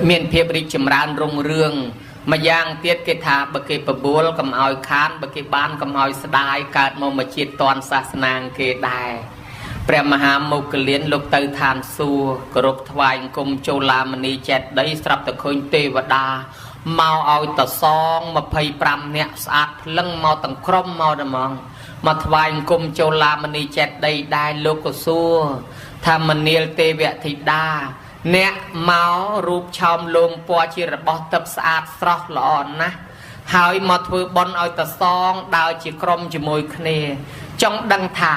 miền phía bịch chìm ran rung rương mà giang tiết cái thà bậc cái bờ bùa cầm ao khán bậc cái ban cầm ao sài cát màu mà chiết toàn sa nàng cái đàiព្រះមហាមុគលានលោកទៅឋានសួគគោរពថ្វាយអង្គមចូលឡាមនីចេតដីស្រាប់តែឃើញទេវតាមកឲ្យតសង25នាក់ស្អាតភ្លឹងមកទាំងក្រុមមកតែហ្មងមកថ្វាយអង្គមចូលឡាមនីចេតដីដែរលោកក៏សួរថាមនាលទេវធីតាអ្នកមករូបឆោមលោមពណ៌ជារបស់ទឹកស្អាតស្រស់ល្អណាស់ហើយមកធ្វើបុណ្យឲ្យតសងដើរជាក្រុមជាមួយគ្នាចង់ដឹងថា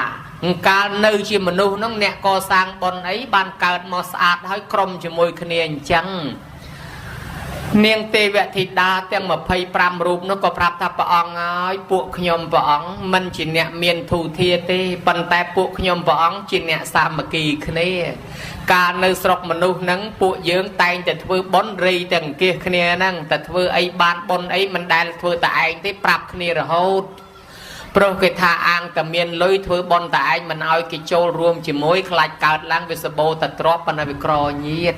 កាលនៅជាមនុស្សហ្នឹងអ្នកកសាងបុណ្យអីបានកើតមកស្អាតហើយក្រុមជាមួយគ្នាអញ្ចឹងនាងទេវធីតាទាំង25រូបនោះក៏ប្រាប់ថាព្រះអង្គហើយពួកខ្ញុំព្រះអង្គមិនជាអ្នកមានធូធាទេប៉ុន្តែពួកខ្ញុំព្រះអង្គជាអ្នកសាមគ្គីគ្នាកាលនៅស្រុកមនុស្សហ្នឹងពួកយើងតែងតែធ្វើបុណ្យរីទាំងអង្គាសគ្នាហ្នឹងតែធ្វើអីបានបុណ្យអីមិនដែលធ្វើតែឯងទេប្រាប់គ្នារហូតព្រោះគេថាអាងតែមានលុយធ្វើបន់តែឯងមិនឲ្យគេចូលរួមជាមួយខ្លាចកើតឡើងវាសបោតែទ្របប៉ុន្តែវាក្រញៀត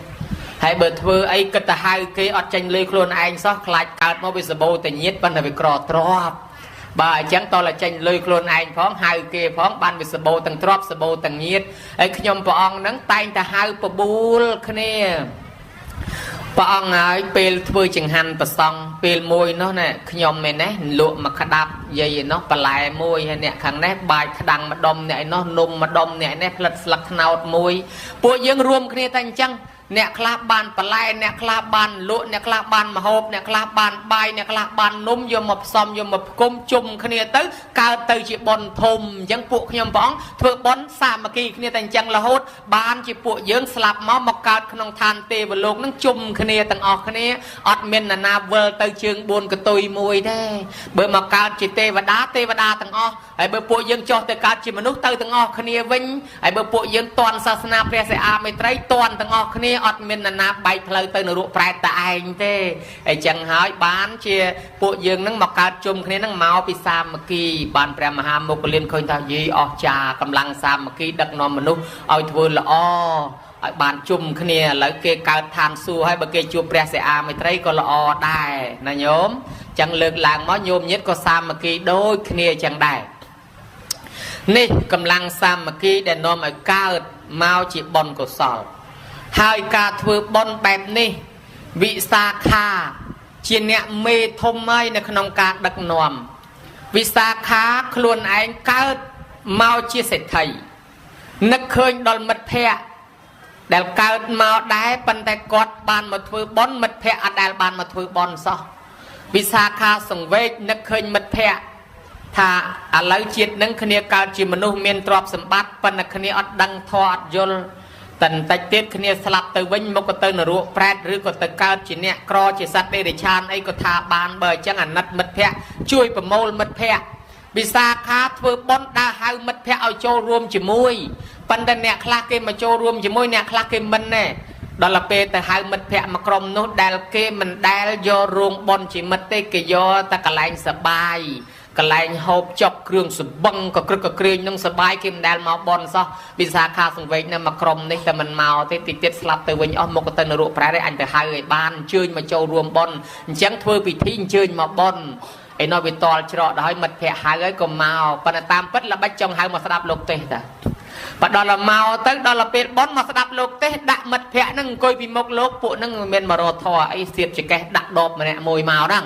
ហើយបើធ្វើអីគិតទៅហៅគេអត់ចាញ់លុយខ្លួនឯងសោះខ្លាចកើតមកវាសបោតែញៀតប៉ុន្តែវាក្រទ្របបើអញ្ចឹងតើចាញ់លុយខ្លួនឯងផងហៅគេផងបានវាសបោទាំងទ្របសបោទាំងញៀតហើយខ្ញុំព្រះអង្គហ្នឹងតែងតែហៅបបួលគ្នាព្រះអង្គហើយពេលធ្វើចង្ហាន់ប្រសង់ពេលមួយនោះណាខ្ញុំមែនទេលក់មកក្តាប់យាយនោះបន្លែមួយហើយអ្នកខាងនេះបាយក្តាំងម្ដុំអ្នកឯនោះនំម្ដុំអ្នកនេះផ្លិតស្លឹកត្នោតមួយពួកយើងរួមគ្នាតែអញ្ចឹងអ្នកខ្លះបានបន្លែអ្នកខ្លះបានលក់អ្នកខ្លះបានម្ហូបអ្នកខ្លះបានបាយអ្នកខ្លះបាននំយកមកផ្សំយកមកផ្គុំជុំគ្នាទៅកើតទៅជាបុណ្យធំអញ្ចឹងពួកខ្ញុំព្រះអង្គធ្វើបុណ្យសាមគ្គីគ្នាតែអញ្ចឹងរហូតបានជាពួកយើងស្លាប់មកកើតក្នុងឋានទេវលោកនឹងជុំគ្នាទាំងអស់គ្នាអត់មាននរណាវិលទៅជើង4កតុយមួយទេបើមកកើតជាទេវតាទាំងអស់ហើយបើពួកយើងចុះទៅកើតជាមនុស្សទៅទាំងអស់គ្នាវិញហើយបើពួកយើងតន់សាសនាព្រះសិអាមេត្រីតន់ទាំងអស់គ្នាអត់មាននរណាបែកផ្លូវទៅនរកប្រែតតែឯងទេអញ្ចឹងហើយបានជាពួកយើងនឹងមកកើតជុំគ្នានឹងមកពីសាមគ្គីបានព្រះមហាមុគលានឃើញថាយីអស្ចារ្យកម្លាំងសាមគ្គីដឹកនាំមនុស្សឲ្យធ្វើល្អឲ្យបានជុំគ្នាឥឡូវគេកើតឋានសួគ៌ហើយបើគេជួបព្រះសិអាមេត្រីក៏ល្អដែរណាញោមចឹងលើកឡើងមកញោមញាតិក៏សាមគ្គីដូចគ្នាចឹងដែរនេះកម្លាំងសាមគ្គីដែលនាំឲ្យកើតមកជាបុណ្យកុសលហើយការធ្វើបុណ្យបែបនេះវិសាខាជាអ្នកមេធំហើយនៅក្នុងការដឹកនាំវិសាខាខ្លួនឯងកើតមកជាសេដ្ឋីនឹកឃើញដល់មិត្តភ័ក្តិដែលកើតមកដែរប៉ុន្តែគាត់បានមកធ្វើបុណ្យមិត្តភ័ក្តិអត់ដែលបានមកធ្វើបុណ្យសោះវិសាខាសង្វេគនឹកឃើញមិត្តភ័ក្តិថាឥឡូវជាតិនឹងគ្នាកើតជាមនុស្សមានទ្រព្យសម្បត្តិប៉ុន្តែគ្នាអត់ដឹងធម៌អត់យល់តែបន្តិចទៀតគ្នាស្លាប់ទៅវិញមកក៏ទៅនរកប្រែតឬក៏ទៅកើតជាអ្នកក្រជាសត្វដេរឆានអីក៏ថាបានបើអញ្ចឹងអាណិតមិត្តភ័ក្តិជួយប្រមូលមិត្តភ័ក្តិវិសាខាធ្វើបុណ្យដើរហៅមិត្តភ័ក្តិឲ្យចូលរួមជាមួយប៉ុន្តែអ្នកខ្លះគេមកចូលរួមជាមួយអ្នកខ្លះគេមិនទេដល់ពេលទៅហៅមិត្តភ័ក្តិមកក្រុមនោះដែលគេមិនដែលយករោងបុណ្យជាមិត្តទេគេយកតែកន្លែងសបាយកន្លែងហូបចុកគ្រឿងសម្បឹងក៏ក្រឹកក៏ក្រែងនឹងសបាយគេមិនដែលមកបន់សោះវិសាខាសង្វេគនៅមកក្រុមនេះតែមិនមកទេតិចទៀតស្លាប់ទៅវិញអស់មកទៅនរកប្រែអញទៅហៅឲ្យបានអញ្ជើញមកចូលរួមបន់អញ្ចឹងធ្វើពិធីអញ្ជើញមកបន់ឯនោះវាតល់ច្រកដល់ឲ្យមិត្តភ័ក្តិហៅឲ្យក៏មកប៉ុន្តែតាមពិតល្បិចចង់ហៅមកស្ដាប់លោកទេសតាបើដល់មកទៅដល់ពេលបន់មកស្ដាប់លោកទេសដាក់មិត្តភ័ក្តិហ្នឹងអង្គុយពីមុខលោកពួកហ្នឹងមិនមែនមករត់ធរអីសៀតចកេះដាក់ដបម្នាក់មួយមកហ្នឹង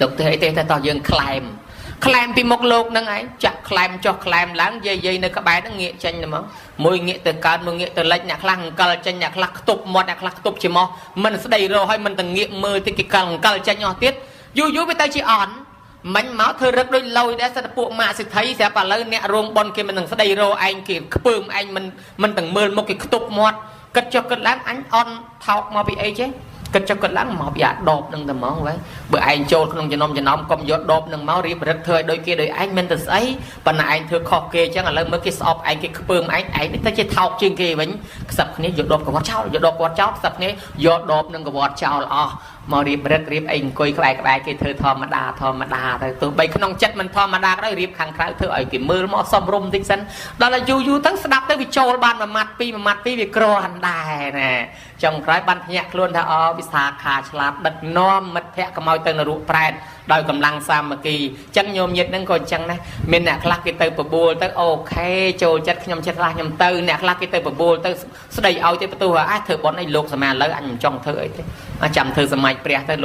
លោកទេសអីទេតែតោះយើងខ្លែមពីមុខលោកហ្នឹងឯងចាក់ខ្លែមចុះខ្លែមឡើងយាយនៅក្បែរហ្នឹងងាកចេញទៅមកមួយងាកទៅកើតមួយងាកទៅលិចអ្នកខ្លះអង្កលចេញអ្នកខ្លះខ្ទប់មាត់អ្នកខ្លះខ្ទប់ច្រមុះមិនស្ដីរកឲ្យមិនទៅងាកមើលតិចគេកលអង្កលចេញអស់ទៀតយូរវាទៅជាអន់មិញមកធ្វើរឹកដូចលយដែរសិតពួកម៉ាក់សិទ្ធិស្រាប់ឥឡូវអ្នករោងបនគេមិននឹងស្ដីរកឯងគេខ្ពើមឯងមិនទាំងមើលមុខគេខ្ទប់មាត់គិតចុះគិតឡើងអញអន់ថោកមកពីអីចេះគិតចុះគិតឡើងមកពីអាដបនឹងតែហ្មងវិញបើឯងចូលក្នុងចំណោមកុំយកដបនឹងមករៀបរឹកធ្វើឲ្យដូចគេដូចឯងមិនទៅស្អីប៉ុន្តែឯងធ្វើខុសគេអញ្ចឹងឥឡូវមើលគេស្អប់ឯងគេខ្ពើមឯងនេះទៅជាថោកជាងគេវិញខ្សឹបគ្នាយកដបកវត្តចោលយកដបកវត្តចោលខ្សឹបគ្នាយកដបនឹងកវត្តចោលអស់មករៀបរឹករៀបអីអង្គុយក្បែរគេធ្វើធម្មតាទៅទោះបីក្នុងចិត្តមិនធម្មតាក៏ដោយរៀបខាងក្រៅធ្វើឲ្យគេមើលមកសំរុំតិចសិនដល់តែយូរទៅស្ដាប់ទៅវាចូលបានមួយម៉ាត់ពីរវាគ្រាន់ដែរណា trong cái ban nhạc luôn thà bị xa khá chát đứt nom mất thẹn cầm ao tên là rụt prẹt đòi cầm lăng sa mà kỳ chân nhôm nhiệt nâng còn chân này mình nè khắc cái tơ bờ bùa tơ ok trôi chất nhom chất la nhom tơ nè khắc cái tơ bờ bùa tơ đầy ao tới tu hả thử bọn này lục mà lấy anh trong thử ấy thế chậm thử sớm mai prẹt tơ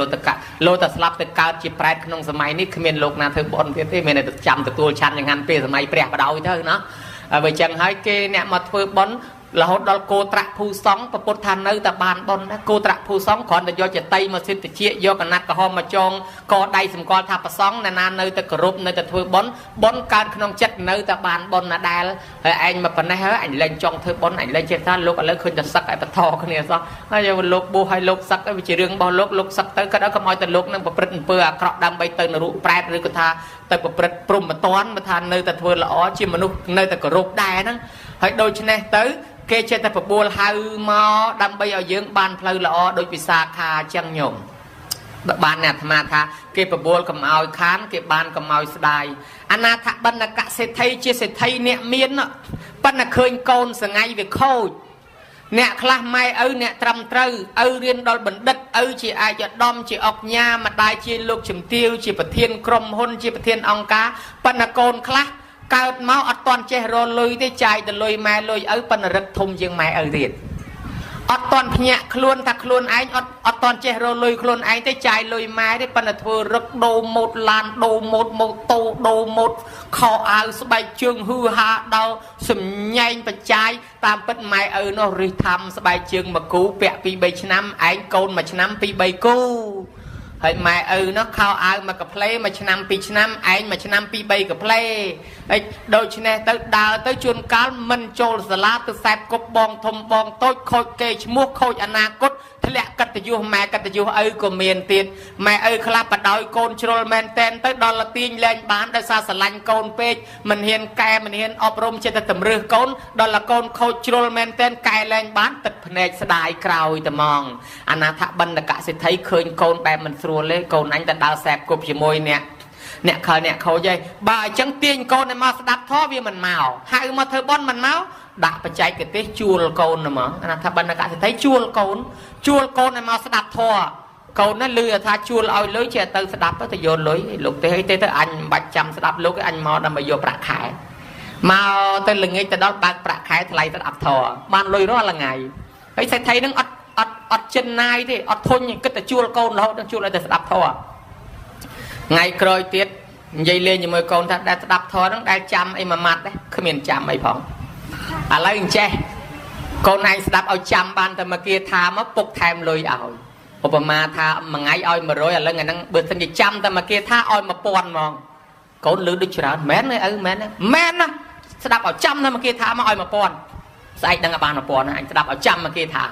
lô tơ slap tơ cao chỉ prẹt không sớm mai nít mình lục na thử bọn thế mình này chậm tơ tua chănอย่างนั้นpe sớm mai prẹt vào đầu thôi nó vậy chẳng hay cái nè mà thử bọn là hốt đó cô trạ phu sóng và bột than nơi ta bàn bồn đó cô trạ phu sóng còn là do chạy tay mà xin tự chia do cả nát cả hôm mà chong có đây xem coi tháp sóng là nan nơi ta group nơi ta thôi bón can không chất nơi ta bàn bồn là đài anh mà phần này hết anh lên trong thôi bón anh lên trên than lúc lên khơi ta sắc ai bật thò cái này sao hay là lúc bu hay lúc sắc cái chỉ riêng bao lúc sắc tới cái đó có mọi từ lúc năng bật bật bừa cọp đam bay tới là rụt prẹt rồi cái tha tới bật bật prum mà toán mà than nơi ta thôi là ó chỉ mà nơi ta group đài đó hay đôi chân này tới kê trên ta phải buồn hai mò đâm bây giờ dưỡng ban phơi lọ đôi bị xa kha chân nhổm ban nè tham tha kê phải buồn cầm ao khán kê ban cầm ao đài anh na thạ ban là cả sẽ thấy chia sẽ thấy nè miên á ban là khơi côn sẽ ngay về khôi nè khla mai nè trầm trừ riêng đôi bình đất chỉ ai cho đom chỉ ọc nha mà đai chỉ lục chìm tiêu chỉ bật thiên krom hôn chỉ bật thiên ong cá ban là côn khla cao máu ở toàn che rồi lôi tới chạy từ lôi mai lôi phần rất thùng dương mai thiệt ở toàn nhạc luôn thật luôn anh ở toàn che rồi lôi luôn anh tới chạy lôi mai đấy phần là thừa rất đồ một làn đồ một tô đồ một kho áo bay trường hư hạ đau sầm nhanh và chạy tam bất mai nó ri thăm bay trường mà cú bẹ pi bay năm anh côn mà năm pi bay cú hay mai nó khao áo mà cặp play mà năm pi năm anh mà năm pi bay cặp play đôi chân này tới đào tới chuồn cá mình trôi sả lá từ sẹp cột bong thùng bong tối khôi kê mua khôi anh na cốt thế lẽ cắt từ du mẹ cắt từ du của miền tiền mẹ khla bắt đòi côn trôi men ten tới đòn là tiền lên bán để xa sả lanh côn pe mình hiền cài mình hiền ọp rôm trên tầm rư côn đòn là côn khôi trôi men ten cài lên bán tật này sẽ đại cào tầm mong anh na thạ bần là cả sẽ thấy khơi côn bè mình xua lấy côn anh ta đào sẹp cột chỉ môi nè nè khơi dây bà chẳng tiền con này mà đặt thó vì mình màu hai mà thơ bon mình máu đặt phải chạy cái tết chua con này mà anh thà bên là cả thấy chua con này mà đặt thó con nó lừa tha chua ao lưới che từ đặt tới vô lưới lục tới tới anh bạch chăm đặt lúc cái anh mò đâm mà vô bạc khải mà tới lưng ngay từ đó bạc khải lại đặt thò ban lưới đó là ngày ấy sẽ thấy nó ọt chân nai thì ọt thôi những cái chua con nó chua lại từ đặt thò ngày cơi tiết dây lên như mấy con ta đã đập thôi nó đã chăm ấy mà mặt đấy không miền chăm ấy phỏng lấy che con này đập ao chăm ban ta mà kia tha mất phục thèm lười ảo mà tha mà ngay oi mà rồi là ngày năng bữa thân gì chăm ta mà kia tha oi mà pon mong con lưỡi đứt chả mén này mén á đập ao chăm ta mà kia tha mà oi mà pon sai đang ở bàn mà pon anh đập ao chăm mà kia tha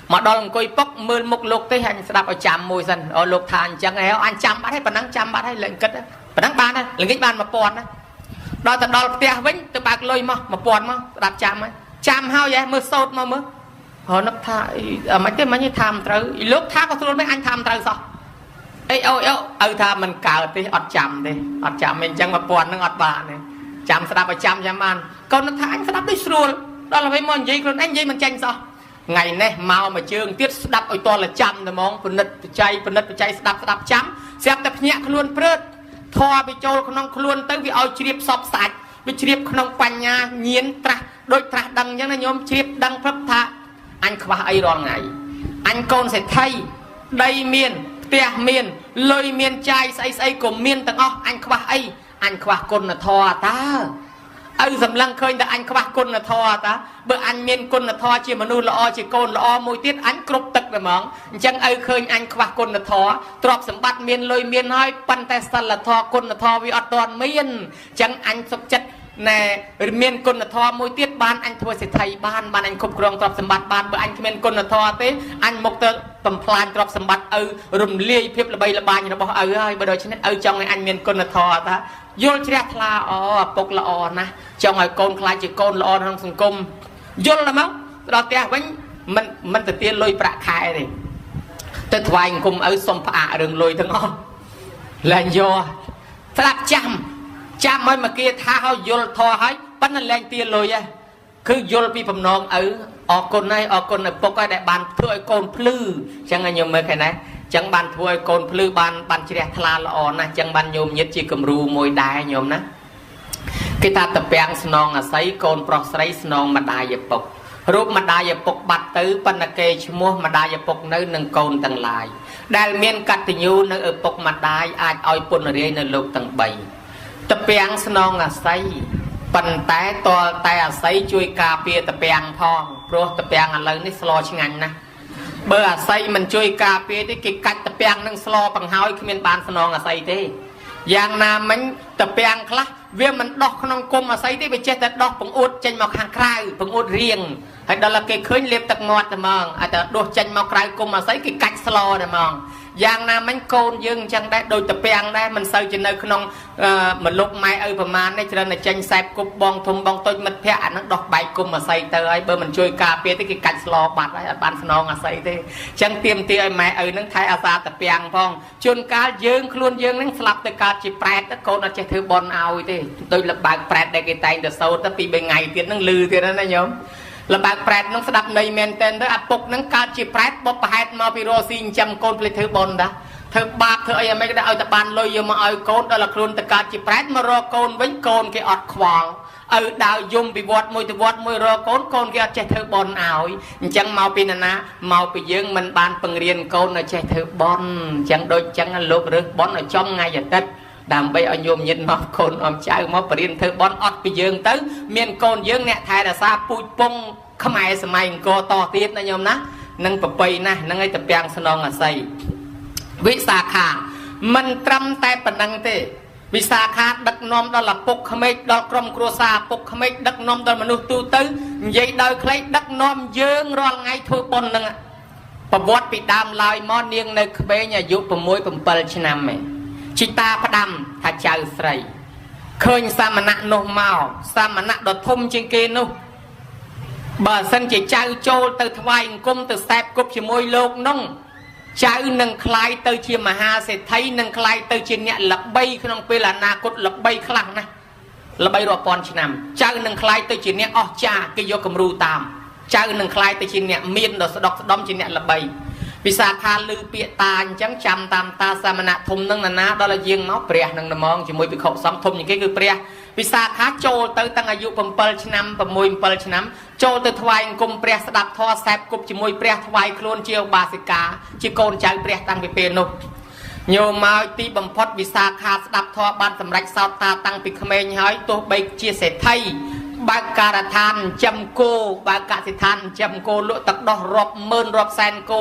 mà đo làm coi bóc mưa một lục tới hành đập ao chăm môi dần lục than chẳng héo anh chăm bắt hay phần năng chăm bắt hay lệnh cất và đăng ban là cái ban mà pon đó đo từ đo tia vĩnh từ bạc lôi mà pon mà đạp chăm hao vậy mưa sốt mà mưa họ nó tha mấy cái như tham tới lúc tha có luôn mấy anh tham tới sao ấy tha mình cào thì ọt chăm mình chẳng mà pon nó ọt bà này chăm sẽ đạp vào chăm ăn còn nó tha anh sẽ đạp đi xuôi đó là mấy món gì còn anh gì mình tranh sao ngày này mau mà chương tiết đạp ở to là chăm rồi mong phần nứt chạy đạp chăm xem tập nhẹ luôn prớt thò bị trôi không luôn tới vì ao chìa sọp sạch bị chìa không quanh nhà nhiên tra đôi tra đằng như là nhóm chìa đằng pháp thạ anh qua ai rồi ngày anh con sẽ thay đây miền tia miền lôi miền chai say của miền tầng anh qua con là thò ta dầm lăng khơi đã anh qua con là thò ta bữa anh miền con là thò chỉ mà nuôi lo chỉ con lo môi tiết anh cướp tật rồi mỏng chẳng khơi anh qua con là thò trọp sầm bát miền lôi miền hơi pan tay săn là thò con là thò vì ở toàn miền chẳng anh sắp chất nè miền con là thò môi tiết ban anh thôi sẽ thay ban anh khúc rong trọp sầm bát ban bữa anh miền con là thò thế anh một tờ tầm plan trọp sầm bát rùm lia phép là bay là ban như nó bảo ơi bây giờ chính trong anh miền con là thò ta vô chia là bốc là na trong ngày con khai chỉ con là trong sừng cung vô là máu đó tia vẫn mình tự tiên lôi bạc khai này tới thoại cùng ở sông phạ đường lôi thằng ngon là do thật chăm mới mà kia tha hơi vô thò hơi bắt nó lên tiên lôi cứ vô bị phẩm non ở อคนnàyอคนnàyปกได้บานเพื่อโกนพลื้จังไงโยมเมื่อไงนะจังบานเพื่อโกนพลื้บานเฉลี่ยทลาละอ่อนนะจังบานโยมยึดจีกมรูมวยได้โยมนะกิตาตะเปียงสนองอาศัยโกนปลอกใส่สนองมาได้ยปกรูปมาได้ยปกบัดตื้อปันเกยชมัวมาได้ยปกเนื้อหนึ่งโกนต่างลายได้เมียนกัตติยูเนื้อปกมาได้อาจเอาปนเรียนโลกต่างใบตะเปียงสนองอาศัยปันแต่ตัวแต่อาศัยช่วยกาเปียตะเปียงพองเพราะตะเปียงอะไรนี่สโลชงันนะเบอร์อาศัยมันช่วยกาเปียที่กิกัดตะเปียงนั่งสโลปังเฮาขึ้นเป็นบานสนองอาศัยที่อย่างนามันตะเปียงคละเวียมันดอกขนมกลมอาศัยที่ไปเจตดอกปังอุดเจนมาข้างใครปังอุดเรียงให้ดอลลาร์เกยเคยเล็บตะงอดแต่มองอาจจะดอกเจนมาใครกลมอาศัยกิกัดสโลแต่มองอย่างนามันโกนยึงจังได้โดยตะเปียงได้มันเซอร์จะในขนมมันลุกไม้ประมาณในจะในเจนแซบกุบบองทมบองต้นมันแพะนักดอกใบกลมอาศัยเตยเบอร์มันช่วยกาเปียที่กิกัดสโลบัดไว้บานสนองอาศัยที่จังเตรียมตีไอ้ไม้นั่งไทยอาซาตะเปียงพองจนการยึงคล้วนยึงนั่งสลับแต่การจีแปรตะโกนอาจจะถือบอลเอาที่โดยระบายแปรตได้กี่ไตแต่โซ่แต่ปีใบไงเตียนนั่งลือเตียนนั่นนะโยมระบายแปรตนั่งสลับในเมนเทนด้วยอัดปกนั่งการจีแปรตบปะเหตุมาพิโรซิงจำโกนผลิตถือบอลนะเธอบาปเธอยังไม่ได้เอาตะบานลอยยังมาเอาโกนดอลลาร์ครูนตะการจีแปรตมารอโกนไว้โกนแกอดขวางดาวยุ่มไปวัดมวยตะวัดมวยรอโกนแกอดใจเธอบอลเอาจังเมาปีนนะเมาไปยืงมันบานปังเรียนโกนใจเธอบอลจังโดยจังลูกหรือบอลจอมไงอย่าตัดดำไปเอาโยมยินมาโกนอมใจมาเปลี่ยนเธอบอลอดไปยืงตื้อเมียนโกนยืงเนี่ยไทยแต่ซาปุยปงขมายสมัยโกต่อตีนะโยมนะนั่งปะไปนะนั่งไอ้ตะเปียงสนองอาศัยวิสาขามันตรำแต่ปนังเตวิสาขาดักนอมดอลปกขมิดอลกรมครัวซาปกขมิดักนอมดอลมนุษย์ตูตื้อยัยดอยใครดักนอมเยืองรอไงทั่วบนนั่งประวัติปิดามลายมอเนียงในขเบยยุปมวยปมเปิลชนามเมชิตาพดำถ้าเจ้าใส่เคยสามณะโนเมาสามณะดอทมจิงเกนุบาสันจะเจ้าโจตือทวายกุมตือแซบกุบชิมวยโลกน้องเจ้าหนึ่งคลายเตอเชียมหาเศรษฐีหนึ่งคลายเตอเชียเนี่ยหลับใบขนมเปลานาคตหลับใบคลั่งนะหลับใบรอปอนชินามเจ้าหนึ่งคลายเตอเชียเนี่ยอ๋อจ่ากิโยกมรูตามเจ้าหนึ่งคลายเตอเชียเนี่ยเมียนดอกสะดอกสะดอมเชียเนี่ยหลับใบวิสาขาลือเปียตาจังจำตามตาสามณะทมนั่งนาดอลยิงเนาะเปรียหนึ่งนมองจะมวยไปขบซ้ำทมอย่างนี้คือเปรียวิสาขาโจเตอตั้งอายุปมเปิลชนามปมวยเปิลชนามโจเตอถวายกุมเปรียสดับทอแซบกุบจะมวยเปรียถวายโคลนเจียวบาสิกาจิโกนใจเปรียตั้งไปเป็นนุโยมาตีบำพดวิสาขาสดับทอบ้านสำรักสาวตาตั้งปิขเมยหายตัวใบเชียเศษไทยบาการทานจำโกบากาสิทานจำโกลุตักดอกรบเมินรบแซนโก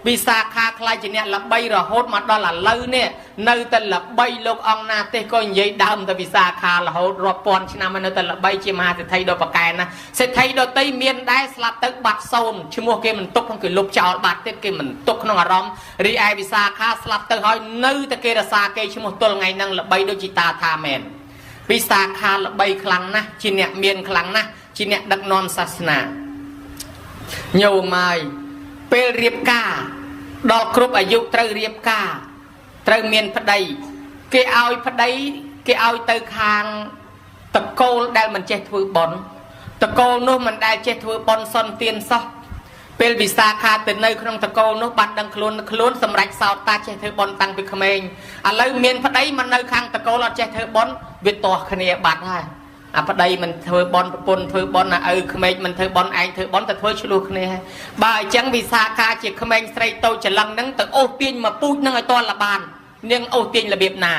วิสาขาคลายจีเนี่ยละใบระโหดมาดอลลาร์เลยเนี่ยในแต่ละใบโลกองนาเตก็ยัยดำแต่วิสาขาละโหดรบปอนชนะมันในแต่ละใบเชียมาเศรษฐีโดยประการนะเศรษฐีโดยตีเมียนได้สลับตึกบัดโซนชั่วโมงเกมันตกทั้งคือลบเจ้าบัดเต็มเกมันตกน้องอารมณ์รีไอวิสาขาสลับตึกหอยในแต่เกรซาเกชั่วโมงตัวไงนั่งละใบโดยจิตาทาแมนวิสาขาละใบคลังนะจีเนี่ยเมียนคลังนะจีเนี่ยดักนอมศาสนาโยมายเปรเรียบกาดอกครุบอายุเตรเรียบกาเตรเมียนพดัยเกเอาพดัยเกเอาเตอคางตะโกลได้มันเจ็ดถือบอลตะโกลนู้มันได้เจ็ดถือบอลซอนเตียนซอเป็นวิสาขาเต็นในขนมตะโกลนู้บัดดังคลุนสำหรับสาวตาเจ็ดถือบอลตั้งไปเขมรอะไรเมียนพดัยมันในคางตะโกลเจ็ดถือบอลเวทตัวคเนียบัดให้พอได้มันเธอบอลปนเธอบอลขมรมันเธอบอลไอเธอบอลแต่เธอชุลุกเนี่ยบ่ายจังวิสาขาเจ็ดขมรใส่โตจะลังนั่งแต่โอเตียนมาพูดนั่งไอตอนละบานเนื่องโอเตียนระเบียบนา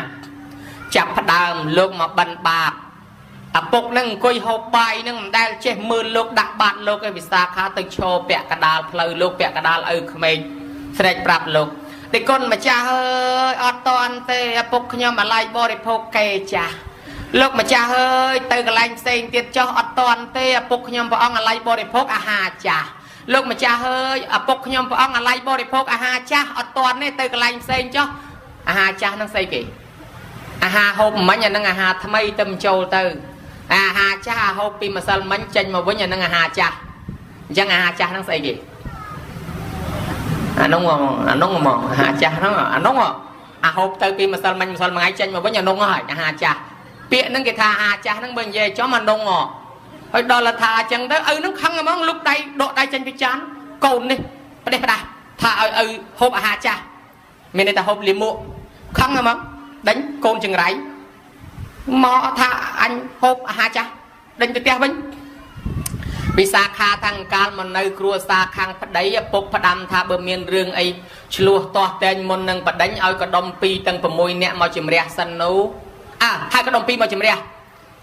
จับพดามลงมาบันบาปปกนั่งกุยหอบใบนั่งได้เจ็บมือลูกดักบาดลูกไอวิสาขาตึกโชว์เปียกระดาษเพลย์ลูกเปียกระดาษขมรเสด็จปรับลูกแต่ก้นมาจ้าเฮ้ยอตอนเตะปกขยมอะไรบริโภคเกจ้าลูกมาจ้าเฮ้ยเตยกระไรเซนเตียเจ้าอตอนเตะปกขยมพระองอะไรบริโภคอาหารจ้าลูกมาจ้าเฮ้ยปกขยมพระองอะไรบริโภคอาหารจ้าอตอนนี่เตยกระไรเซนเจ้าอาหารจ้านั่งใส่กี่อาหารหอบมันอย่างนั่งอาหารทำไมเต็มโจเตยอาหารจ้าหอบปีมาสัลมันจันมาวันอย่างนั่งอาหารจ้ายังอาหารจ้านั่งใส่กี่น้องมองอาหารจ้าน้องหอบเตยปีมาสัลมันไงจันมาวันอย่างน้องหอยอาหารจ้าเปียนั่งกีทาอาจ้านั่งเบิ่งเย่จ้ามันนง ហើយដល់លថាអញ្ចឹងទៅឪនឹងខឹងហ្មងលុបដៃដកដៃចេញពីចានកូននេះប្រទេសប្រដាថាឲ្យឪហូបអាហារចាស់មានន័យថាហូបលាមកខឹងហ្មងដេញកូនចង្រៃមកថាអញហូបអាហារចាស់ដេញទៅផ្ទះវិញវិសាខាតាំងកាលមកនៅគ្រួសារខាងប្តីឪពុកផ្ដាំថាបើមានរឿងអីឆ្លោះទាស់តែងមុននឹងបដិញឲ្យកដុំ2ទាំង6នាក់មកជំរះសិននោះហើយកដុំ2មកជំរះ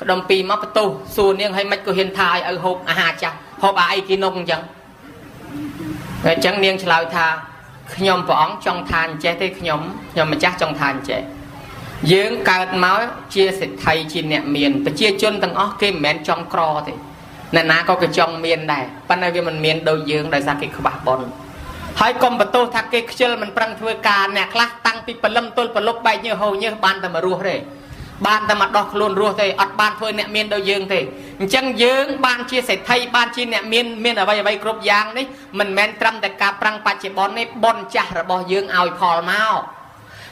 កដុំ2មកបន្ទោសសួរនាងឲ្យមិនក៏ហ៊ានថាឲ្យឪហូបអាហារចាស់ហូបអីគេនោះអញ្ចឹងអញ្ចឹងនាងឆ្លើយថាខ្ញុំព្រះអង្គចង់ថាអញ្ចេះទេខ្ញុំម្ចាស់ចង់ថាអញ្ចេះយើងកើតមកជាសេដ្ឋីជាអ្នកមានប្រជាជនទាំងអស់គេមិនមែនចង់ក្រទេអ្នកណាក៏គេចង់មានដែរប៉ុន្តែវាមិនមានដូចយើងដោយសារគេខ្វះបុណ្យហើយកុំបន្ទោសថាគេខ្ជិលមិនប្រឹងធ្វើការអ្នកខ្លះតាំងពីព្រលឹមទល់ប្រលប់បែកញើសហូរញើសបានតែមករស់ទេបានតែមកដោះខ្លួនរស់ទេអត់បានធ្វើអ្នកមានដូចយើងទេអញ្ចឹងយើងបានជាសេដ្ឋីបានជាអ្នកមានអ្វីគ្រប់យ៉ាងនេះមិនមែនត្រឹមតែការប្រាំងបច្ចុប្បន្ននេះបុណ្យចាស់របស់យើងឲ្យផលមក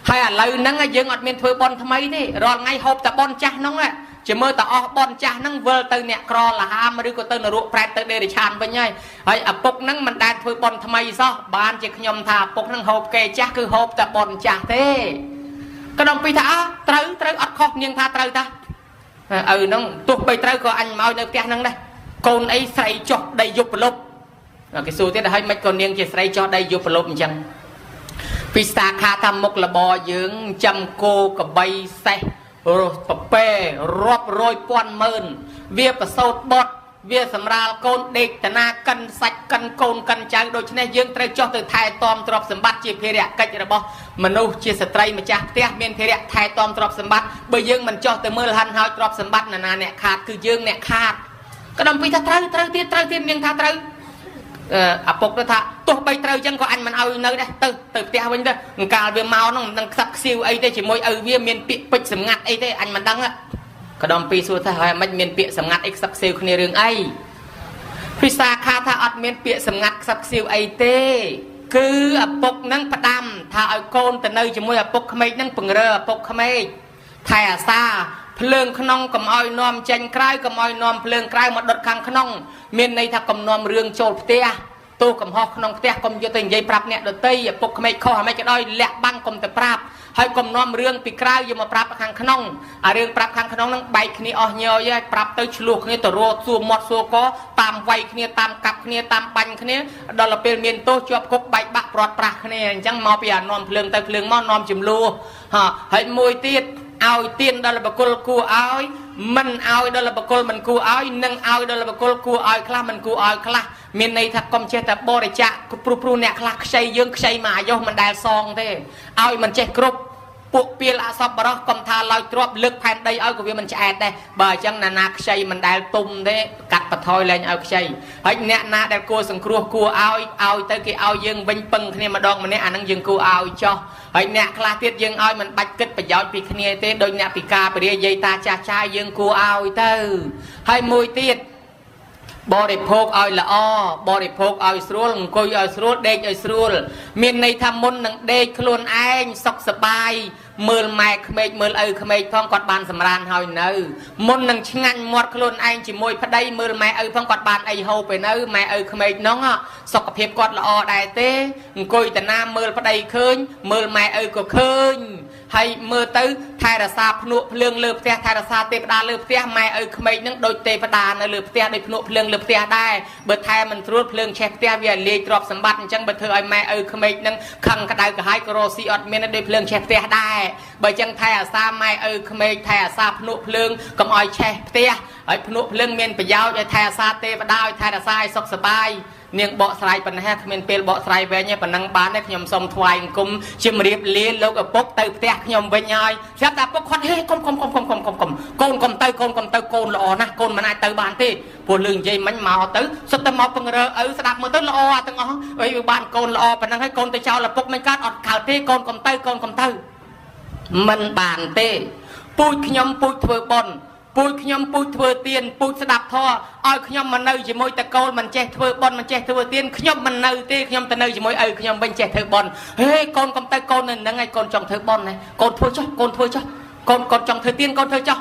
ហើយឥឡូវហ្នឹងយើងអត់មានធ្វើបុណ្យថ្មីទេរាល់ថ្ងៃហូបតែបុណ្យចាស់ហ្នឹងជាមើលតែអស់បុណ្យចាស់ហ្នឹងវិលទៅអ្នកក្រលហាមឬក៏ទៅនរកប្រែតទៅដេរឆានវិញហើយឪពុកហ្នឹងមិនដែលធ្វើបុណ្យថ្មីសោះបានជាខ្ញុំថាឪពុកហ្នឹងហូបគេចាស់គឺហូបតែបុណ្យចាស់ទេក៏ដល់ពីថាត្រូវអត់ខុសនាងថាត្រូវតាឪហ្នឹងទោះបីត្រូវក៏អញមកនៅផ្ទះហ្នឹងដែរកូនអីស្រីចុះដីយប់ប្រលប់គេសួរទៀតហើយមិនក៏នាងជាស្រីចុះដីយប់ប្រលប់អញ្ចឹងពីស្តាខាថាមុខលបយើងចាំគោកបីសេះប្រពេរាប់រយពាន់ម៉ឺនវាប្រសោតបត់វាសម្រាលកូនដេកតាណាកិនសាច់កិនកូនកិនចៅដូច្នេះយើងត្រូវចុះទៅថែទាំទ្រព្យសម្បត្តិជាភារកិច្ចរបស់មនុស្សជាស្ត្រីម្ចាស់ផ្ទះមានភារៈថែទាំទ្រព្យសម្បត្តិបើយើងមិនចុះទៅមើលហាន់ហើយទ្រព្យសម្បត្តិណាអ្នកខាតគឺយើងអ្នកខាតក៏ដល់ពីថាត្រូវទៀតនាងថាត្រូវឪពុកទៅថាទោះបីត្រូវអញ្ចឹងក៏អញមិនឲ្យនៅដែរទៅផ្ទះវិញទៅអង្កាលវាមកហ្នឹងមិនដឹងខ្សឹបខ្សៀវអីទេជាមួយឪវាមានពាក្យពេចសម្ងាត់អីទេអញមិនដឹងក៏ដល់ពីសួរថាហើយមិនមានពាក្យសម្ងាត់អីខ្សឹបខ្សៀវគ្នារឿងអីពិសាខាថាអត់មានពាក្យសម្ងាត់ខ្សឹបខ្សៀវអីទេគឺឪពុកហ្នឹងផ្ដាំថាឲ្យកូនទៅនៅជាមួយឪពុកក្មេកហ្នឹងពង្រើឪពុកក្មេកថែអាសាភ្លើងក្នុងកុំឲ្យនាំចេញក្រៅកុំឲ្យនាំភ្លើងក្រៅមកដុតខាងក្នុងមានន័យថាកុំនាំរឿងចូលផ្ទះទោះកំហុសក្នុងផ្ទះកុំយកទៅនិយាយប្រាប់អ្នកដទៃឪពុកក្មេកខុសអ្មេចក៏ដោយលាក់បាំងកុំទៅប្រាប់ហើយកុំនាំរឿងពីក្រៅយកមកប្រាប់ខាងក្នុងអារឿងប្រាប់ខាងក្នុងហ្នឹងបែកគ្នាអស់ញយហើយប្រាប់ទៅឆ្លោះគ្នាទៅរត់សួរមាត់សួរកតាមវាយគ្នាតាមកាប់គ្នាតាមបាញ់គ្នាដល់ពេលមានទោសជាប់គុកបែកបាក់ព្រាត់ប្រាសគ្នាអញ្ចឹងមកពីអានាំភ្លើងទៅភ្លើងមកនាំចំនួនហើយមួយទៀតឲ្យទៀនដល់បកុលគួរឲ្យមិនឲ្យដល់បកុលមិនគួរឲ្យនឹងឲ្យដល់បកុលគួរឲ្យខ្លះមិនគួរឲ្យខ្លះមានន័យថាកុំចេះតែបរិច្ចាគព្រោះអ្នកខ្លះខ្ចីយើងខ្ចីមកអាយុមិនដែលសងទេឲ្យមិនចេះគ្រប់ពួកពាលអសពបរោះកុំថាឡើយទ្របលើកផែនដីឲ្យក៏វាមិនឆ្អែតដែរបើអញ្ចឹងណាខ្ចីមិនដែលទុំទេកាត់បន្ថយលែងឲ្យខ្ចីហើយអ្នកណាដែលគួរសង្គ្រោះគួរឲ្យទៅគេឲ្យយើងវិញពឹងគ្នាម្ដងម្នាក់អានឹងយើងគួរឲ្យចោះហើយអ្នកខ្លះទៀតយើងឲ្យមិនបាច់គិតប្រយោជន៍ពីគ្នាទេដោយអ្នកពិការពរាយាយតាចាស់ចាយយើងគួរឲ្យទៅហើយមួយទៀតបរិភោគឲ្យល្អបរិភោគឲ្យស្រួលអង្គុយឲ្យស្រួលដេកឲ្យស្រួលមានន័យថាមុននឹងដេកខ្លួនឯងសុខសប្បាយមើលម៉ែក្មេកមើលឪក្មេកផងគាត់បានសម្រានហើយនៅមុននឹងឆ្ងាញ់មាត់ខ្លួនឯងជាមួយប្តីមើលម៉ែឪផងគាត់បានអីហូបទៅនៅម៉ែឪក្មេកនោះសុខភាពគាត់ល្អដែរទេអង្គុយតាណាមើលប្តីឃើញមើលម៉ែឪក៏ឃើញហើយមើលទៅថែរក្សាភ្នក់ភ្លើងលើផ្ទះថែរក្សាទេវតាលើផ្ទះម៉ែឪក្មេកនឹងដូចទេវតានៅលើផ្ទះដូចភ្នក់ភ្លើងលើផ្ទះដែរបើថែមិនស្រួលភ្លើងឆេះផ្ទះវាលាយទ្រព្យសម្បត្តិអញ្ចឹងបើធ្វើឲ្យម៉ែឪក្មេកនឹងខឹងក្តៅក្រហាយក៏រស់ស៊ីអត់មានដូចភ្លើងឆេះផ្ទះដែរបើអញ្ចឹងថែអាសាម៉ែឪក្មេកថែអាសាភ្នក់ភ្លើងកុំឲ្យឆេះផ្ទះហើយភ្នក់ភ្លើងមានប្រយោជន៍ឲ្យថែអាសាទេវតាឲ្យថែរក្សាឲ្យសុខសប្បាយនាងបកស្រាយប៉ុណ្ណេះគ្មានពេលបកស្រាយវិញទេប៉ុណ្ណឹងបានទេខ្ញុំសូមថ្វាយអង្គមជំរាបលាលោកឪពុកទៅផ្ទះខ្ញុំវិញហើយស្រាប់តែឪពុកគាត់ហេកុំកូនកុំទៅកូនល្អណាស់កូនមិនអាចទៅបានទេព្រោះលឿងនិយាយមិញមកទៅសុទ្ធតែមកពង្រើឪស្ដាប់មើលទៅល្អទាំងអស់អីវាបានកូនល្អប៉ុណ្ណឹងហើយកូនទៅចោលឪពុកមិនកើតអត់កើតទេកូនកុំទៅមិនបានទេពូជខ្ញុំពូជធ្វើបុណ្យពូជខ្ញុំពូជធ្វើទៀនពូជស្ដាប់ធម៌ឲ្យខ្ញុំមកនៅជាមួយតកូលមិនចេះធ្វើបុណ្យមិនចេះធ្វើទៀនខ្ញុំមិននៅទេខ្ញុំទៅនៅជាមួយឪខ្ញុំវិញចេះធ្វើបុណ្យហេកូនកុំទៅកូននៅនឹងឯងកូនចង់ធ្វើបុណ្យណាកូនធ្វើចុះកូនចង់ធ្វើទៀនកូនធ្វើចុះ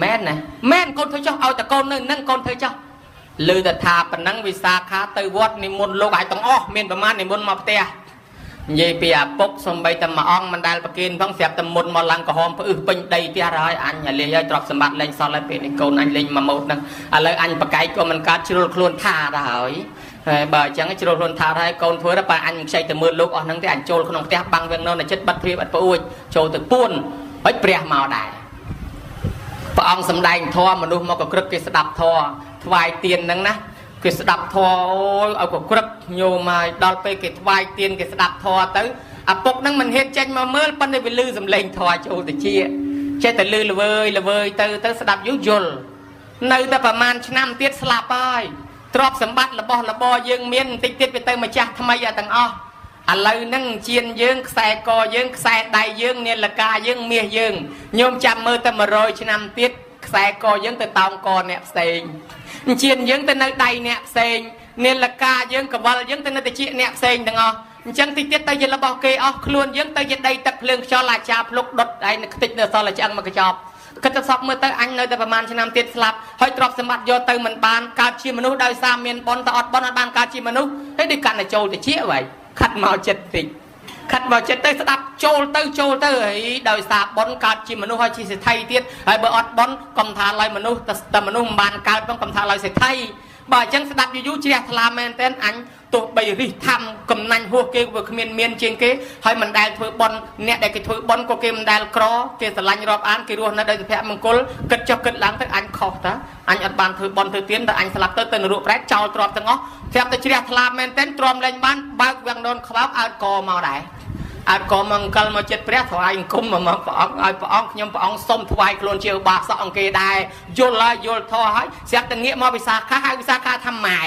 មែនណាមែនកូនធ្វើចុះឲ្យតកូននៅនឹងកូនធ្វើចុះ លឺតែថាប៉ុណ្ណឹងវិសាខាទៅវត្តនិមន្តលោកឲ្យទាំងអស់មានប្រមាណនិមន្តមកផ្ទះនិយាយពីអាពុកសំបីតែមួយអង្គមិនដែលប្រគិនផងស្រាប់តែមុនមកឡើងក្រហមផ្អឹសពេញដីផ្ទះហើយអញលេងឲ្យទ្រព្យសម្បត្តិលេងសល់ហើយពេលនេះកូនអញលេងមួយម៉ូតហ្នឹងឥឡូវអញប្រកែកក៏មិនកើតជ្រុលខ្លួនថាដែរហើយបើអញ្ចឹងជ្រុលខ្លួនថាហើយកូនធ្វើទៅបើអញមិនខ្ចីទៅមើលលោកអស់ហ្នឹងទេអញចូលក្នុងផ្ទះបាំងវាំងនៅចិត្តបាត់ព្រាបអត់ប្អួចចូលទៅពួនហើយព្រះមកដែរព្រះអង្គសម្ដែងធម៌មនុស្សមកក៏ក្រឹកគេស្ដាប់ធម៌ថ្វាយទៀនហ្នឹងណាគេស្ដាប់ធម៌អូយឲ្យក៏ក្រឹកញោមហើយដល់ពេលគេថ្វាយទៀនគេស្ដាប់ធម៌ទៅអាពុកហ្នឹងមិនហ៊ានចេញមកមើលប៉ុន្តែវាលឺសំឡេងធម៌ចូលទៅជាចេះតែលឺល្វើយទៅស្ដាប់យល់នៅតែប្រហែលឆ្នាំទៀតស្លាប់ហើយទ្រព្យសម្បត្តិរបស់របរយើងមានបន្តិចទៀតវាទៅម្ចាស់ថ្មីទាំងអស់ឥឡូវហ្នឹងជៀនយើងខ្សែកយើងខ្សែដៃយើងនាឡិកាយើងមាសយើងញោមចាំមើលតែ100ឆ្នាំទៀតខ្សែកយើងទៅតោងកអ្នកផ្សេងជៀនយើងទៅនៅដៃអ្នកផ្សេងនាឡិកាយើងកវលយើងទៅនៅតិចអ្នកផ្សេងទាំងអស់អញ្ចឹងតិចទៀតទៅជារបស់គេអស់ខ្លួនយើងទៅជាដីទឹកភ្លើងខ្យល់អាចារ្យភ្លុកដុតឯនៅខ្ទេចនៅសល់ឆ្អឹងមកកញ្ចប់គិតទៅសពមើលទៅអញនៅតែប្រហែលឆ្នាំទៀតស្លាប់ហើយទ្រព្យសម្បត្តិយកទៅមិនបានកើតជាមនុស្សដោយសារមានបុណ្យតែអត់បុណ្យអត់បានកើតជាមនុស្សហើយដូចកាន់តែចូលទៅជាvậyខាត់មកចិត្តតិចខាត់មកចិត្តទៅស្ដាប់ចូលទៅហើយដោយសារបុណ្យកើតជាមនុស្សហើយជាសេដ្ឋីទៀតហើយបើអត់បុណ្យកុំថាឡើយមនុស្សតែមនុស្សមិនបានកើតផងកុំថាឡើយសេដ្ឋីបើអញ្ចឹងស្ដាប់យូរជ្រះថ្លាមែនតែនអញទោះបីរិះថាំកំណាញ់ហួសគេវាគ្មានជាងគេហើយមិនដែលធ្វើបុណ្យអ្នកដែលគេធ្វើបុណ្យក៏គេមិនដែលក្រគេស្រឡាញ់រាប់អានគេរស់នៅដោយសុភមង្គលគិតចុះគិតឡើងទៅអញខុសតាអញអត់បានធ្វើបុណ្យធ្វើទានតែអញស្លាប់ទៅនរកប្រែតចោលទ្រព្យទាំងអស់ស្រាប់តែជ្រះថ្លាមែនតែនទ្រាំលែងបានបើកវាំងដូនខ្លោបអើតកមកដែរអើតកមកអង្គលមកចិត្តព្រះថ្វាយអង្គមមកព្រះអង្គឲ្យព្រះអង្គខ្ញុំព្រះអង្គសុំថ្វាយខ្លួនជាឧបាសកអង្គគេដែរយល់ហើយយល់ធម៌ហើយស្រាប់តែងាកមកវិសាខាហៅវិសាខាថាម៉ែ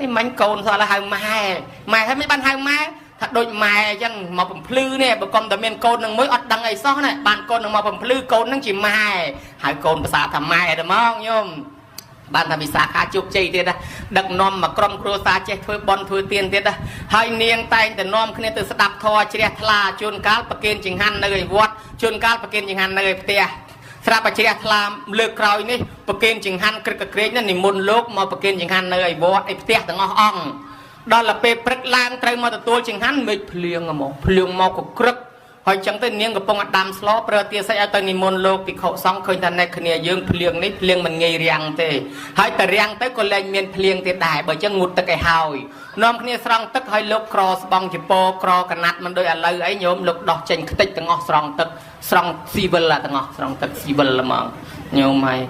នេះមិញកូនសល់ហៅម៉ែហើយមិនបានហៅម៉ែថាដូចម៉ែអញ្ចឹងមកបំភ្លឺនេះបើកុំតែមានកូននឹងមួយអត់ដឹងអីសោះណាបានកូននឹងមកបំភ្លឺកូននឹងជាម៉ែហើយកូនភាសាថាម៉ែតែមកញោមបានថាវិសាខាជោគជ័យទៀតណាដឹកនាំមកក្រុមគ្រួសារចេះធ្វើបន់ធ្វើទានទៀតណាហើយនាងតែងតែនាំគ្នាទៅស្ដាប់ធម៌ជ្រះថ្លាជួនកាលប្រគេនចង្ហាន់នៅឯវត្តជួនកាលប្រគេនចង្ហាន់នៅឯផ្ទះស្រាប់តែជ្រះថ្លាលើកក្រោយនេះប្រគេនចង្ហាន់ក្រឹកក្រែងណានិមន្តលោកមកប្រគេនចង្ហាន់នៅឯវត្តឯផ្ទះទាំងអស់អង្គដល់ពេលព្រឹកឡើងត្រូវមកទទួលចង្ហាន់មេឃភ្លៀងមកក៏ក្រឹកហើយចឹងទៅនាងកំពុងអាដាំស្លោប្រើទាសិចឲ្យទៅនិមន្តលោកភិក្ខុសង្ឃឃើញថាអ្នកគ្នាយើងភ្លៀងនេះភ្លៀងមិនងាយរាំងទេហើយតែរាំងទៅក៏លែងមានភ្លៀងទៀតដែរបើចឹងងូតទឹកឲ្យហើយនាំគ្នាស្រង់ទឹកឲ្យលោកក្រស្បង់ចពោក្រកណាត់មិនដូចឥឡូវអីញោមលោកដោះចេញខ្ទេចទាំងអស់ស្រង់ទឹកស្រង់ស៊ីវិលទាំងអស់ស្រង់ទឹកស៊ីវិលហ្មងញោមហើយ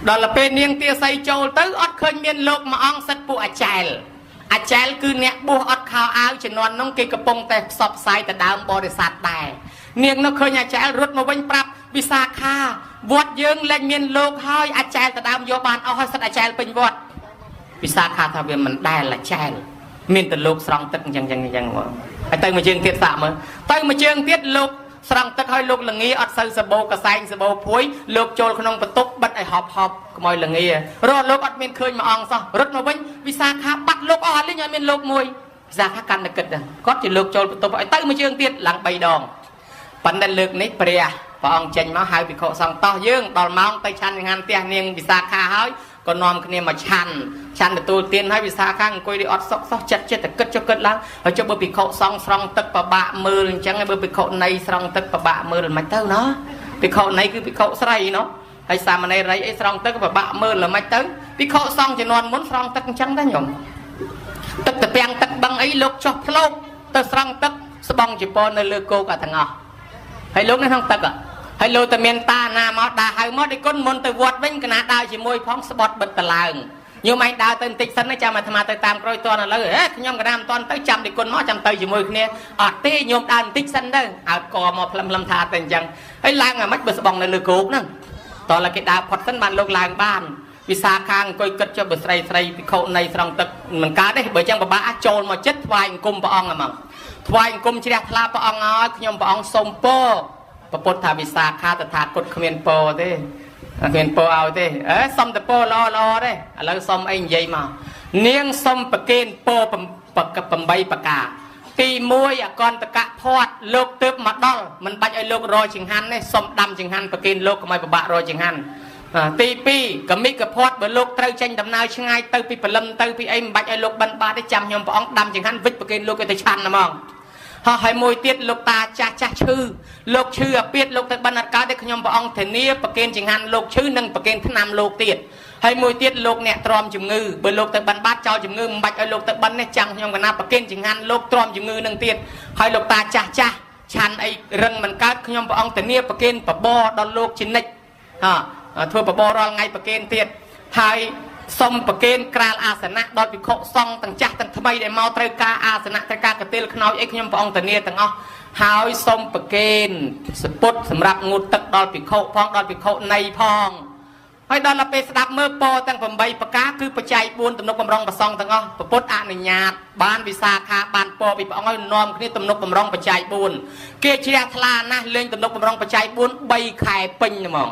ដល់ពេលនាងទាស័យចូលទៅអត់ឃើញមានលោកមួយអង្គសិតពួកអាចារ្យគឺអ្នកបួសអត់ខោអាវជំនាន់នោះគេកំពុងតែផ្សព្វផ្សាយទៅដើមបរិស័ទដែរនាងនោះឃើញអាចារ្យរត់មកវិញប្រាប់វិសាខាវត្តយើងលែងមានលោកហើយអាចារ្យទៅដើមយកបានអស់ហើយសិតអាចារ្យពេញវត្តវិសាខាថាវាមិនដែលអាចារ្យមានតែលោកស្រង់ទឹកអញ្ចឹងមកហើយទៅមួយជើងទៀតសាក់មើលទៅមួយជើងទៀតលោកស្រង់ទឹកឲ្យលោកលងាអត់សូវសបោកសែងសបោភួយលោកចូលក្នុងបន្ទប់បិទឲ្យហប់កុំឲ្យលងារត់លោកអត់មានឃើញមួយអង្គសោះរត់មកវិញវិសាខាបាត់លោកអស់លេងឲ្យមានលោកមួយវិសាខាកាន់តែគិតគាត់ជាលោកចូលបន្ទប់ឲ្យទៅមួយជើងទៀតឡើង3ដងប៉ុន្តែលើកនេះព្រះអង្គចេញមកហៅភិក្ខុសង្ឃតោះយើងដល់ម៉ោងទៅឆាន់ចង្ហាន់ផ្ទះនាងវិសាខាហើយក៏នាំគ្នាមកឆាន់ទទួលទានហើយវិសាខាអង្គុយរីអត់សុខសោះចិត្តតែគិតចុះគិតឡើងហើយចុះបើភិក្ខុសង្ឃស្រង់ទឹកប្របាក់មើលអញ្ចឹងហើយបើភិក្ខុណីស្រង់ទឹកប្របាក់មើលមិនទៅណោះភិក្ខុណីគឺភិក្ខុស្រីណោះហើយសាមណេររីអីស្រង់ទឹកប្របាក់មើលល្មិចទៅភិក្ខុសង្ឃជំនាន់មុនស្រង់ទឹកអញ្ចឹងដែរញោមទឹកតាពាំងទឹកបឹងអីលោកចុះផ្លោកទៅស្រង់ទឹកស្បង់ជាពណ៌នៅលើគោកទាំងអស់ហើយលោកនៅក្នុងទឹកហើយលោកតែមានតាណាមកដើរហៅមកដូចគុណមុនទៅវត្តវិញកណាដើរជាមួយផងស្បត់បិទតឡើងញោមឯងដើរទៅបន្តិចសិនចាំអាត្មាទៅតាមក្រោយតនឥឡូវខ្ញុំកណាមិនតន់ទៅចាំដូចគុណមកចាំទៅជាមួយគ្នាអត់ទេញោមដើរបន្តិចសិនទៅអើតកមកផ្លឹមថាទៅអញ្ចឹងហើយឡើងអាម៉េចបើស្បង់នៅលើគោកហ្នឹងតោះឡើយគេដើរផុតសិនបានលោកឡើងបានវិសាខាអង្គុយគិតចុះបើស្រីភិក្ខុនៃស្រង់ទឹកមិនកើតទេបើអញ្ចឹងពិបាកចូលមកចិត្តថ្វាយអង្គមព្រះអង្គហ្មងថ្វាយអង្គមជ្រះថ្លាព្រះអង្គឲ្យខ្ញុំព្រះអង្គសូមពរប្រពុតថាវិសាខាតថាគុតគ្មានពរទេគ្មានពរឲ្យទេសុំតែពរល្អទេឥឡូវសុំអីនិយាយមកនាងសុំប្រគេនពរ8ប្រការទី1អកន្តកៈផាត់លោកទើបមកដល់មិនបាច់ឲ្យលោករយចង្ហាន់ទេសុំដាំចង្ហាន់ប្រគេនលោកកុំឲ្យពិបាករយចង្ហាន់ ទី2ក៏មិកផាត់បើលោកត្រូវចេញដំណើរឆ្ងាយទៅពីព្រលឹមទៅពីអីមិនបាច់ឲ្យលោកបិណ្ឌបាតទេចាំខ្ញុំព្រះអង្គដាំចង្ហាន់វិចប្រគេនលោកទៅឆាន់ហ្មងហើយមួយទៀតលោកតាចាស់ឈឺលោកឈឺអាពាតលោកទៅបិណ្ឌអត់កើតទេខ្ញុំព្រះអង្គធានាប្រគេនចង្ហាន់លោកឈឺនិងប្រគេនថ្នាំលោកទៀតហើយមួយទៀតលោកអ្នកទ្រាំជំងឺបើលោកទៅបិណ្ឌបាតចោលជំងឺមិនបាច់ឲ្យលោកទៅបិណ្ឌទេចាំខ្ញុំកណាប្រគេនចង្ហាន់លោកទ្រាំជំងឺនឹងទៀតហើយលោកតាចាស់ឆាន់អីរឹងមិនកើតខ្ញុំព្រះអង្គធានាប្រគេនបបរដល់លោកជានិច្ចធ្វើបបររាល់ថ្ងៃប្រគេនទៀតហើយសុំប្រគេនក្រាលអាសនៈដល់ភិក្ខុសង្ឃទាំងចាស់ទាំងថ្មីដែលមកត្រូវការអាសនៈត្រូវការកន្ទេលខ្នើយអីខ្ញុំព្រះអង្គធានាទាំងអស់ហើយសុំប្រគេនសពុតសម្រាប់ងូតទឹកដល់ភិក្ខុផងដល់ភិក្ខុនៃផងហើយដល់ទៅពេលស្ដាប់មើលពរទាំង8ប្រការគឺបច្ច័យ4ទំនុកបំរុងប្រសងទាំងអស់ពុទ្ធអនុញ្ញាតបានវិសាខាបានពរពីព្រះអង្គឲ្យនាំគ្នាទំនុកបំរុងបច្ច័យ4គេជ្រះថ្លាណាស់លេងទំនុកបំរុងបច្ច័យ4 3ខែពេញហ្មង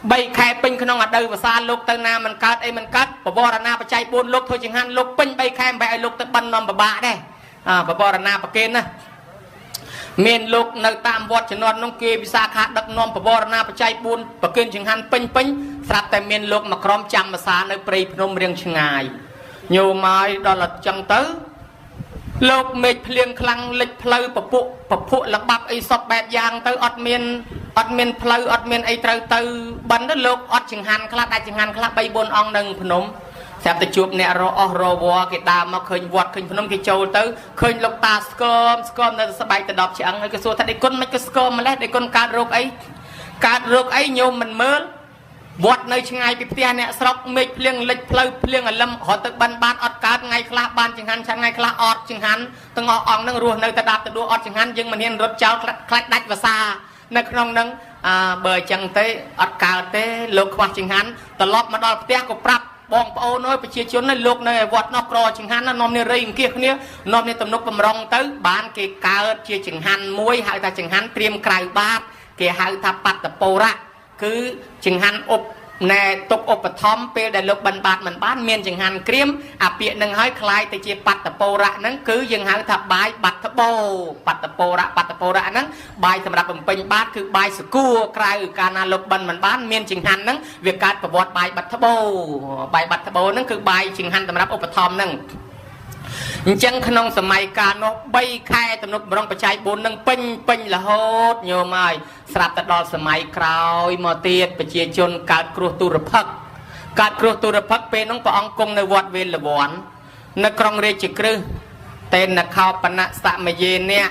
3ខែពេញក្នុងអតីតវសាលោកទៅណាមិនកើតអីមិនកើតបវរណាបច្ច័យ4លោកធ្វើចង្ហាន់លោកពេញ3ខែមិនបែរឲ្យលោកទៅបិណ្ឌនាំពិបាកដែរបវរណាប្រគេនណាមានលោកនៅតាមវត្តជំនាន់នោះគេវិសាខាដឹកនាំបវរណាបច្ច័យ4ប្រគេនចង្ហាន់ពេញស្រាប់តែមានលោកមកក្រុមចាំភាសានៅព្រៃភ្នំរៀងឆ្ងាយញោមហើយដល់អញ្ចឹងទៅលោកមេឃភ្លៀងខ្លាំងលិចផ្លូវពពួកលបាប់អីសពបែបយ៉ាងទៅអត់មានផ្លូវអត់មានអីត្រូវទៅបិណ្ឌទៅលោកអត់ចង្ហាន់ខ្លះដាច់ចង្ហាន់ខ្លះ 3-4 អង្គនៅភ្នំស្រាប់តែជួបអ្នករវល់គេដើរមកឃើញវត្តឃើញភ្នំគេចូលទៅឃើញលោកតាស្គមនៅស្បែកទៅ10ឆ្អឹងហើយក៏សួរថាដេគុណមិនក៏ស្គមម្លេះដេគុណកើតរោគអីញោមមិនមើលវត្តនៅឆ្ងាយពីផ្ទះអ្នកស្រុកមេឃភ្លៀងលិចផ្លូវភ្លៀងអលឹមរត់ទៅបិណ្ឌបាតអត់កើតថ្ងៃខ្លះបានចង្ហាន់ឆាន់ថ្ងៃខ្លះអត់ចង្ហាន់ទាំងអស់អង្គនឹងរស់នៅតែដាប់ទៅដួលអត់ចង្ហាន់យើងមិនហ៊ានរត់ចោលខ្លាចដាច់ភាសានៅក្នុងនឹងបើអញ្ចឹងទេអត់កើតទេលោកខ្វះចង្ហាន់ត្រឡប់មកដល់ផ្ទះក៏ប្រាប់បងប្អូនអើយប្រជាជនលោកនៅឯវត្តនោះក្រចង្ហាន់នាំគ្នារៃអង្គាសគ្នានាំគ្នាទំនុកបំរុងទៅបានគេកើតជាចង្ហាន់មួយហៅថាចង្ហាន់ត្រៀមក្រៅបាតគេហៅថាបត្តពរៈគឺចង្ហាន់ឧបណែទុកឧបត្ថម្ភពេលដែលលោកបិណ្ឌបាតមិនបានមានចង្ហាន់ក្រៀមអាពាកនឹងហើយคล้ายទៅជាបត្តពរៈហ្នឹងគឺយើងហៅថាបាយបត្តបោបត្តពរៈហ្នឹងបាយសម្រាប់បំពេញបាតគឺបាយសគួរក្រៅកាលណាលោកបិណ្ឌមិនបានមានចង្ហាន់ហ្នឹងវាកើតប្រវត្តិបាយបត្តបោហ្នឹងគឺបាយចង្ហាន់សម្រាប់ឧបត្ថម្ភហ្នឹងអញ្ចឹងក្នុងសម័យកាលនោះ3ខែទំនុកបំរុងបច្ច័យ4នឹងពេញរហូតញោមហើយស្រាប់តែដល់សម័យក្រោយមកទៀតប្រជាជនកើតគ្រោះទុរភិក្សពេលនោះព្រះអង្គគង់នៅវត្តវេលវ័ននៅក្រុងរាជក្រឹសតេនខោបណៈសមយេនៈ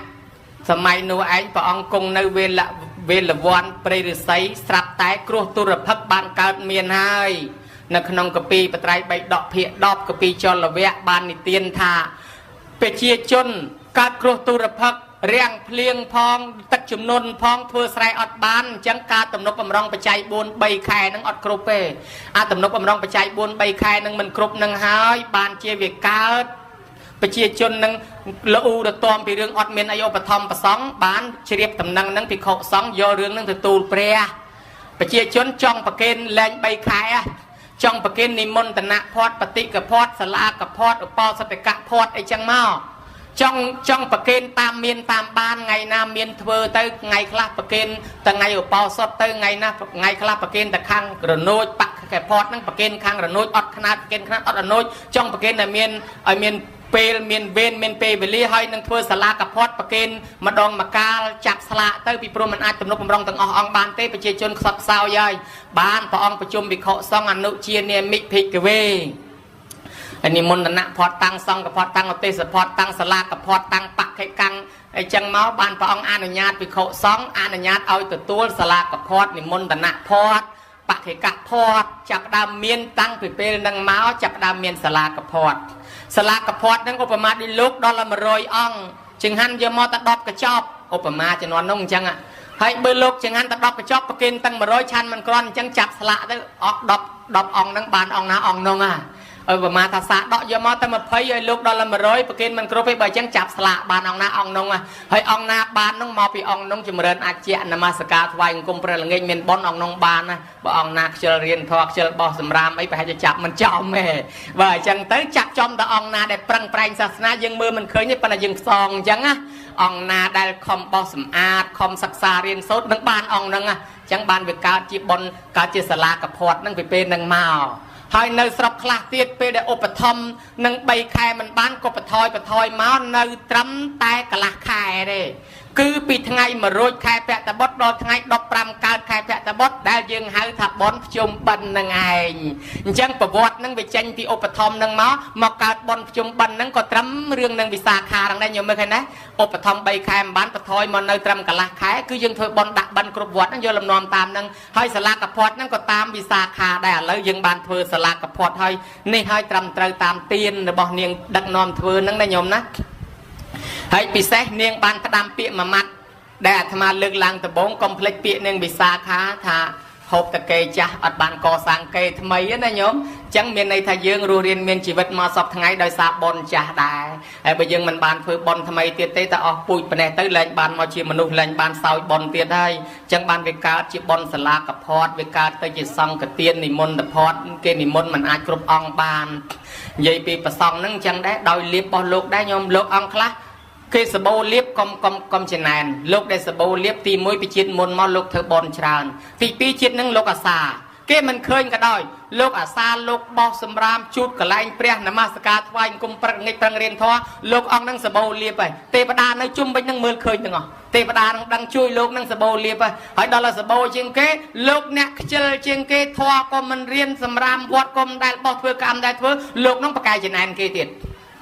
សម័យនោះឯងព្រះអង្គគង់នៅវេលវ័នព្រៃឫស្សីស្រាប់តែគ្រោះទុរភិក្សបានកើតមានហើយនៅក្នុងកពីបត្រៃ3ដកភាគ10កពីចលវៈបាននិទានថាប្រជាជនកើតគ្រោះទុរភិក្សរាំងភ្លៀងផងទឹកជំនន់ផងធ្វើស្រែអត់បានអញ្ចឹងការទំនុកបំរុងបច្ច័យ4 3ខែហ្នឹងអត់គ្រប់ទេអាទំនុកបំរុងបច្ច័យ4 3ខែហ្នឹងមិនគ្រប់នឹងហើយបានជាវាកើតប្រជាជននឹងល្អូរទាំពីរឿងអត់មានអីឧបត្ថម្ភប្រសង់បានជ្រាបតំណែងហ្នឹងភិក្ខុសង្ឃយករឿងហ្នឹងទៅទូលព្រះប្រជាជនចង់ប្រគេនលែង3ខែចង់ប្រគេននិមន្តនៈផាត់បតិកផាត់សាលាកផាត់ឧបោសថកៈផាត់អីចឹងមកចង់ប្រគេនតាមមានតាមបានថ្ងៃណាមានធ្វើទៅថ្ងៃខ្លះប្រគេនថ្ងៃឧបោសថទៅថ្ងៃណាថ្ងៃខ្លះប្រគេនតែខាងរនោចបកកែផាត់ហ្នឹងប្រគេនខាងរនោចអត់ខ្នាតប្រគេនខ្នាតអត់រនោចចង់ប្រគេនតែមានឲ្យមានពេលមានវេនមានពេលវេលាហើយនឹងធ្វើសាលាកផាត់ប្រគេនម្ដងម្កាលចាប់ស្លាកទៅពីព្រោះมันអាចទំនុកបំរុងទាំងអស់អង្គបានទេប្រជាជនខ្សត់ខ្សោយហើយបានព្រះអង្គប្រជុំភិក្ខុសង្ឃអនុជានាមិភិក្ខវេនិមន្តនៈផាត់តាំងសង្ឃផាត់តាំងឧទេសផាត់តាំងសាលាកផាត់តាំងបក្ខិកាំងអីចឹងមកបានព្រះអង្គអនុញ្ញាតភិក្ខុសង្ឃអនុញ្ញាតឲ្យទទួលសាលាកផាត់និមន្តនៈផាត់បក្ខិកៈផាត់ចាប់ដើមមានតាំងពីពេលនឹងមកចាប់ដើមមានសាលាកផាត់សាលាកផាត់ហ្នឹងឧបមាដូចលោកដល់100អង្គចង្ហាន់យកមកតែ10កញ្ចប់ឧបមាជំនាន់នោះអញ្ចឹងហើយបើលោកចង្ហាន់តែ10កញ្ចប់ប្រគេនទាំង100ឆាន់មិនគ្រាន់អញ្ចឹងចាប់ស្លាកទៅអស់10អង្គហ្នឹងបានអង្គណាអង្គនោះ ประมาณថាសាកដកយកមកតែ20ឲ្យលោកដល់100ប្រគេនមិនគ្រប់ទេបើអញ្ចឹងចាប់ស្លាកបានអង្គណាអង្គនោះហើយអង្គណាបាននោះមកពីអង្គនោះចម្រើនអាចជានមស្ការថ្វាយអង្គមព្រះល្ងាចមានបុណ្យអង្គនោះបានណាបើអង្គណាខ្ជិលរៀនធម៌ខ្ជិលបោះសម្រាមអីប្រហែលជាចាប់មិនចំទេបើអញ្ចឹងទៅចាប់ចំតែអង្គណាដែលប្រឹងប្រែងសាសនាយើងមើលមិនឃើញទេប៉ុន្តែយើងផ្សងអញ្ចឹងណាអង្គណាដែលខំបោះសម្អាតខំសិក្សារៀនសូត្រនឹងបានអង្គហ្នឹងអញ្ចឹងបានវាកើតជាបុណ្យកើតជាសាលាកផាត់ហ្នឹងពីពេលហ្នឹងមកហើយនៅស្រុកខ្លះទៀតពេលដែលឧបត្ថម្ភនឹង3ខែមិនបានក៏បន្ថយមកនៅត្រឹមតែកន្លះខែទេគឺពីថ្ងៃ100ខែភក្ត្របុត្រដល់ថ្ងៃ15កើតខែភក្ត្របុត្រដែលយើងហៅថាបុណ្យភ្ជុំបិណ្ឌនឹងឯងអញ្ចឹងប្រវត្តិនឹងវាចេញពីឧបត្ថម្ភនឹងមកកើតបុណ្យភ្ជុំបិណ្ឌនឹងក៏ត្រឹមរឿងនឹងវិសាខាហ្នឹងដែរញោមមើលឃើញណាឧបត្ថម្ភ3ខែមិនបានបន្ថយមកនៅត្រឹមកន្លះខែគឺយើងធ្វើបុណ្យដាក់បិណ្ឌគ្រប់វត្តហ្នឹងយកលំនាំតាមហ្នឹងហើយសាលាកផាត់ហ្នឹងក៏តាមវិសាខាដែរឥឡូវយើងបានធ្វើសាលាកផាត់ហើយនេះហើយត្រឹមត្រូវតាមទានរបស់នាងដឹកនាំធ្វើហ្នឹងណាញោមណាហើយពិសេសនាងបានផ្ដាំពាក្យមួយម៉ាត់ដែលអាត្មាលើកឡើងដំបូងកុំភ្លេចពាក្យនាងវិសាខាថាហូបតកេចាស់អត់បានកសាងកេថ្មីណាញោមអញ្ចឹងមានន័យថាយើងរស់រៀនមានជីវិតមកសពថ្ងៃដោយសារបុណ្យចាស់ដែរហើយបើយើងមិនបានធ្វើបុណ្យថ្មីទៀតទេតែអស់ពូជប៉ុណ្ណេះទៅលែងបានមកជាមនុស្សលែងបានសោយបុណ្យទៀតហើយអញ្ចឹងបានវាកើតជាបុណ្យសាលាកផាត់វាកើតទៅជាសង្ឃទាននិមន្តផាត់គេនិមន្តមិនអាចគ្រប់អង្គបាននិយាយពីប្រសងហ្នឹងអញ្ចឹងដែរដោយលៀបរបស់លោកដែរញោមលោកអង្គខ្លះគេសបោលៀបកុំចំណែនលោកដែលសបោលៀបទី1ពីជាតិមុនមកលោកធ្វើបនច្រើនទី2ជាតិនឹងលោកអាសាគេមិនឃើញក៏ដោយលោកអាសាលោកបោះសម្រាមជូតកលែងព្រះនមស្ការថ្វាយអង្គមព្រឹកងាយប្រឹងរៀនធម៌លោកអង្គនឹងសបោលៀបហើយទេវតានៅជុំវិញនឹងមើលឃើញទាំងអស់ទេវតានឹងដឹងជួយលោកនឹងសបោលៀបហើយដល់តែសបោជាងគេលោកអ្នកខ្ជិលជាងគេធម៌ក៏មិនរៀនសម្រាមវត្តក៏មិនដែលបោះធ្វើកម្មដែលធ្វើលោកនឹងប្រកែកចំណែនគេទៀត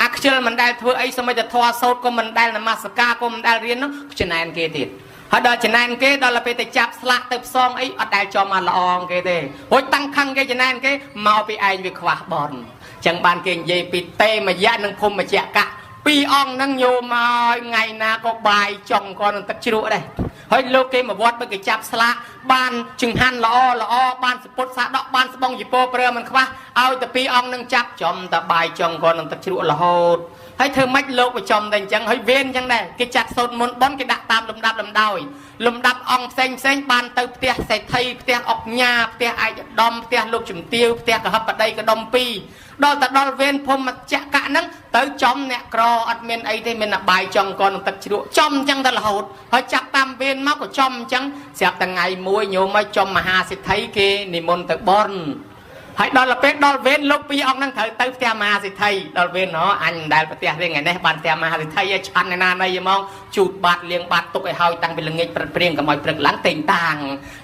អាខ្ជិលមិនដែលធ្វើអីសមិទ្ធធម៌សោតក៏មិនដែលនមស្ការក៏មិនដែលរៀននោះចំណែនគេទៀតហើយដល់ចំណែនគេដល់ពេលទៅចាប់ស្លាកទៅផ្សងអីអត់ដែលចំអាល្អគេទេរួចតាំងខឹងគេចំណែនគេមកពីឯងវាខ្វះបនអញ្ចឹងបានគេនិយាយពីទេមយៈនិងភូមិជ្ជកៈពីរអង្គនឹងញោមមកថ្ងៃណាក៏បាយចង់ក៏នឹងទឹកជ្រក់ដែរហើយលោកគេមកវត្តបើគេចាប់ស្លាកបានចង្ហាន់ល្អបានសពុតសាដកបានស្បង់ជីពោព្រើមិនខ្វះឲ្យតែពីរអង្គនឹងចាប់ចំតែបាយចង់ក៏នឹងទឹកជ្រក់រហូតហើយធ្វើម៉េចលោកប្រចំតែអញ្ចឹងហើយវេនអញ្ចឹងដែរគេចាត់សូត្រមុនបនគេដាក់តាមលំដាប់លំដោយលំដាប់អង្គផ្សេងបានទៅផ្ទះសេដ្ឋីផ្ទះអុកញ៉ាផ្ទះឯកឧត្តមផ្ទះលោកជំទាវផ្ទះកហបតីកដុំ2ដល់វេនភូមិជ្ជកៈហ្នឹងទៅចំអ្នកក្រអត់មានអីទេមានតែបាយចង់ក៏នឹងទឹកជ្រក់ចំអញ្ចឹងទៅរហូតហើយចាប់តាមវេនមកក៏ចំអញ្ចឹងស្រាប់តែថ្ងៃមួយញោមមកចំមហាសិទ្ធិគេនិមន្តទៅបនហើយដល់ពេលដល់វេនលោកពីរអង្គហ្នឹងត្រូវទៅផ្ទះមហាសិទ្ធិដល់វេនអញមិនដែលប្រទះទេថ្ងៃនេះបានផ្ទះមហាសិទ្ធិឲ្យឆាន់ណាណីហ្មងជូតបាតលាងបាតទុកឲ្យហើយតាំងពីល្ងាចព្រឹកព្រៀងកុំឲ្យព្រឹកឡើងតេងតាង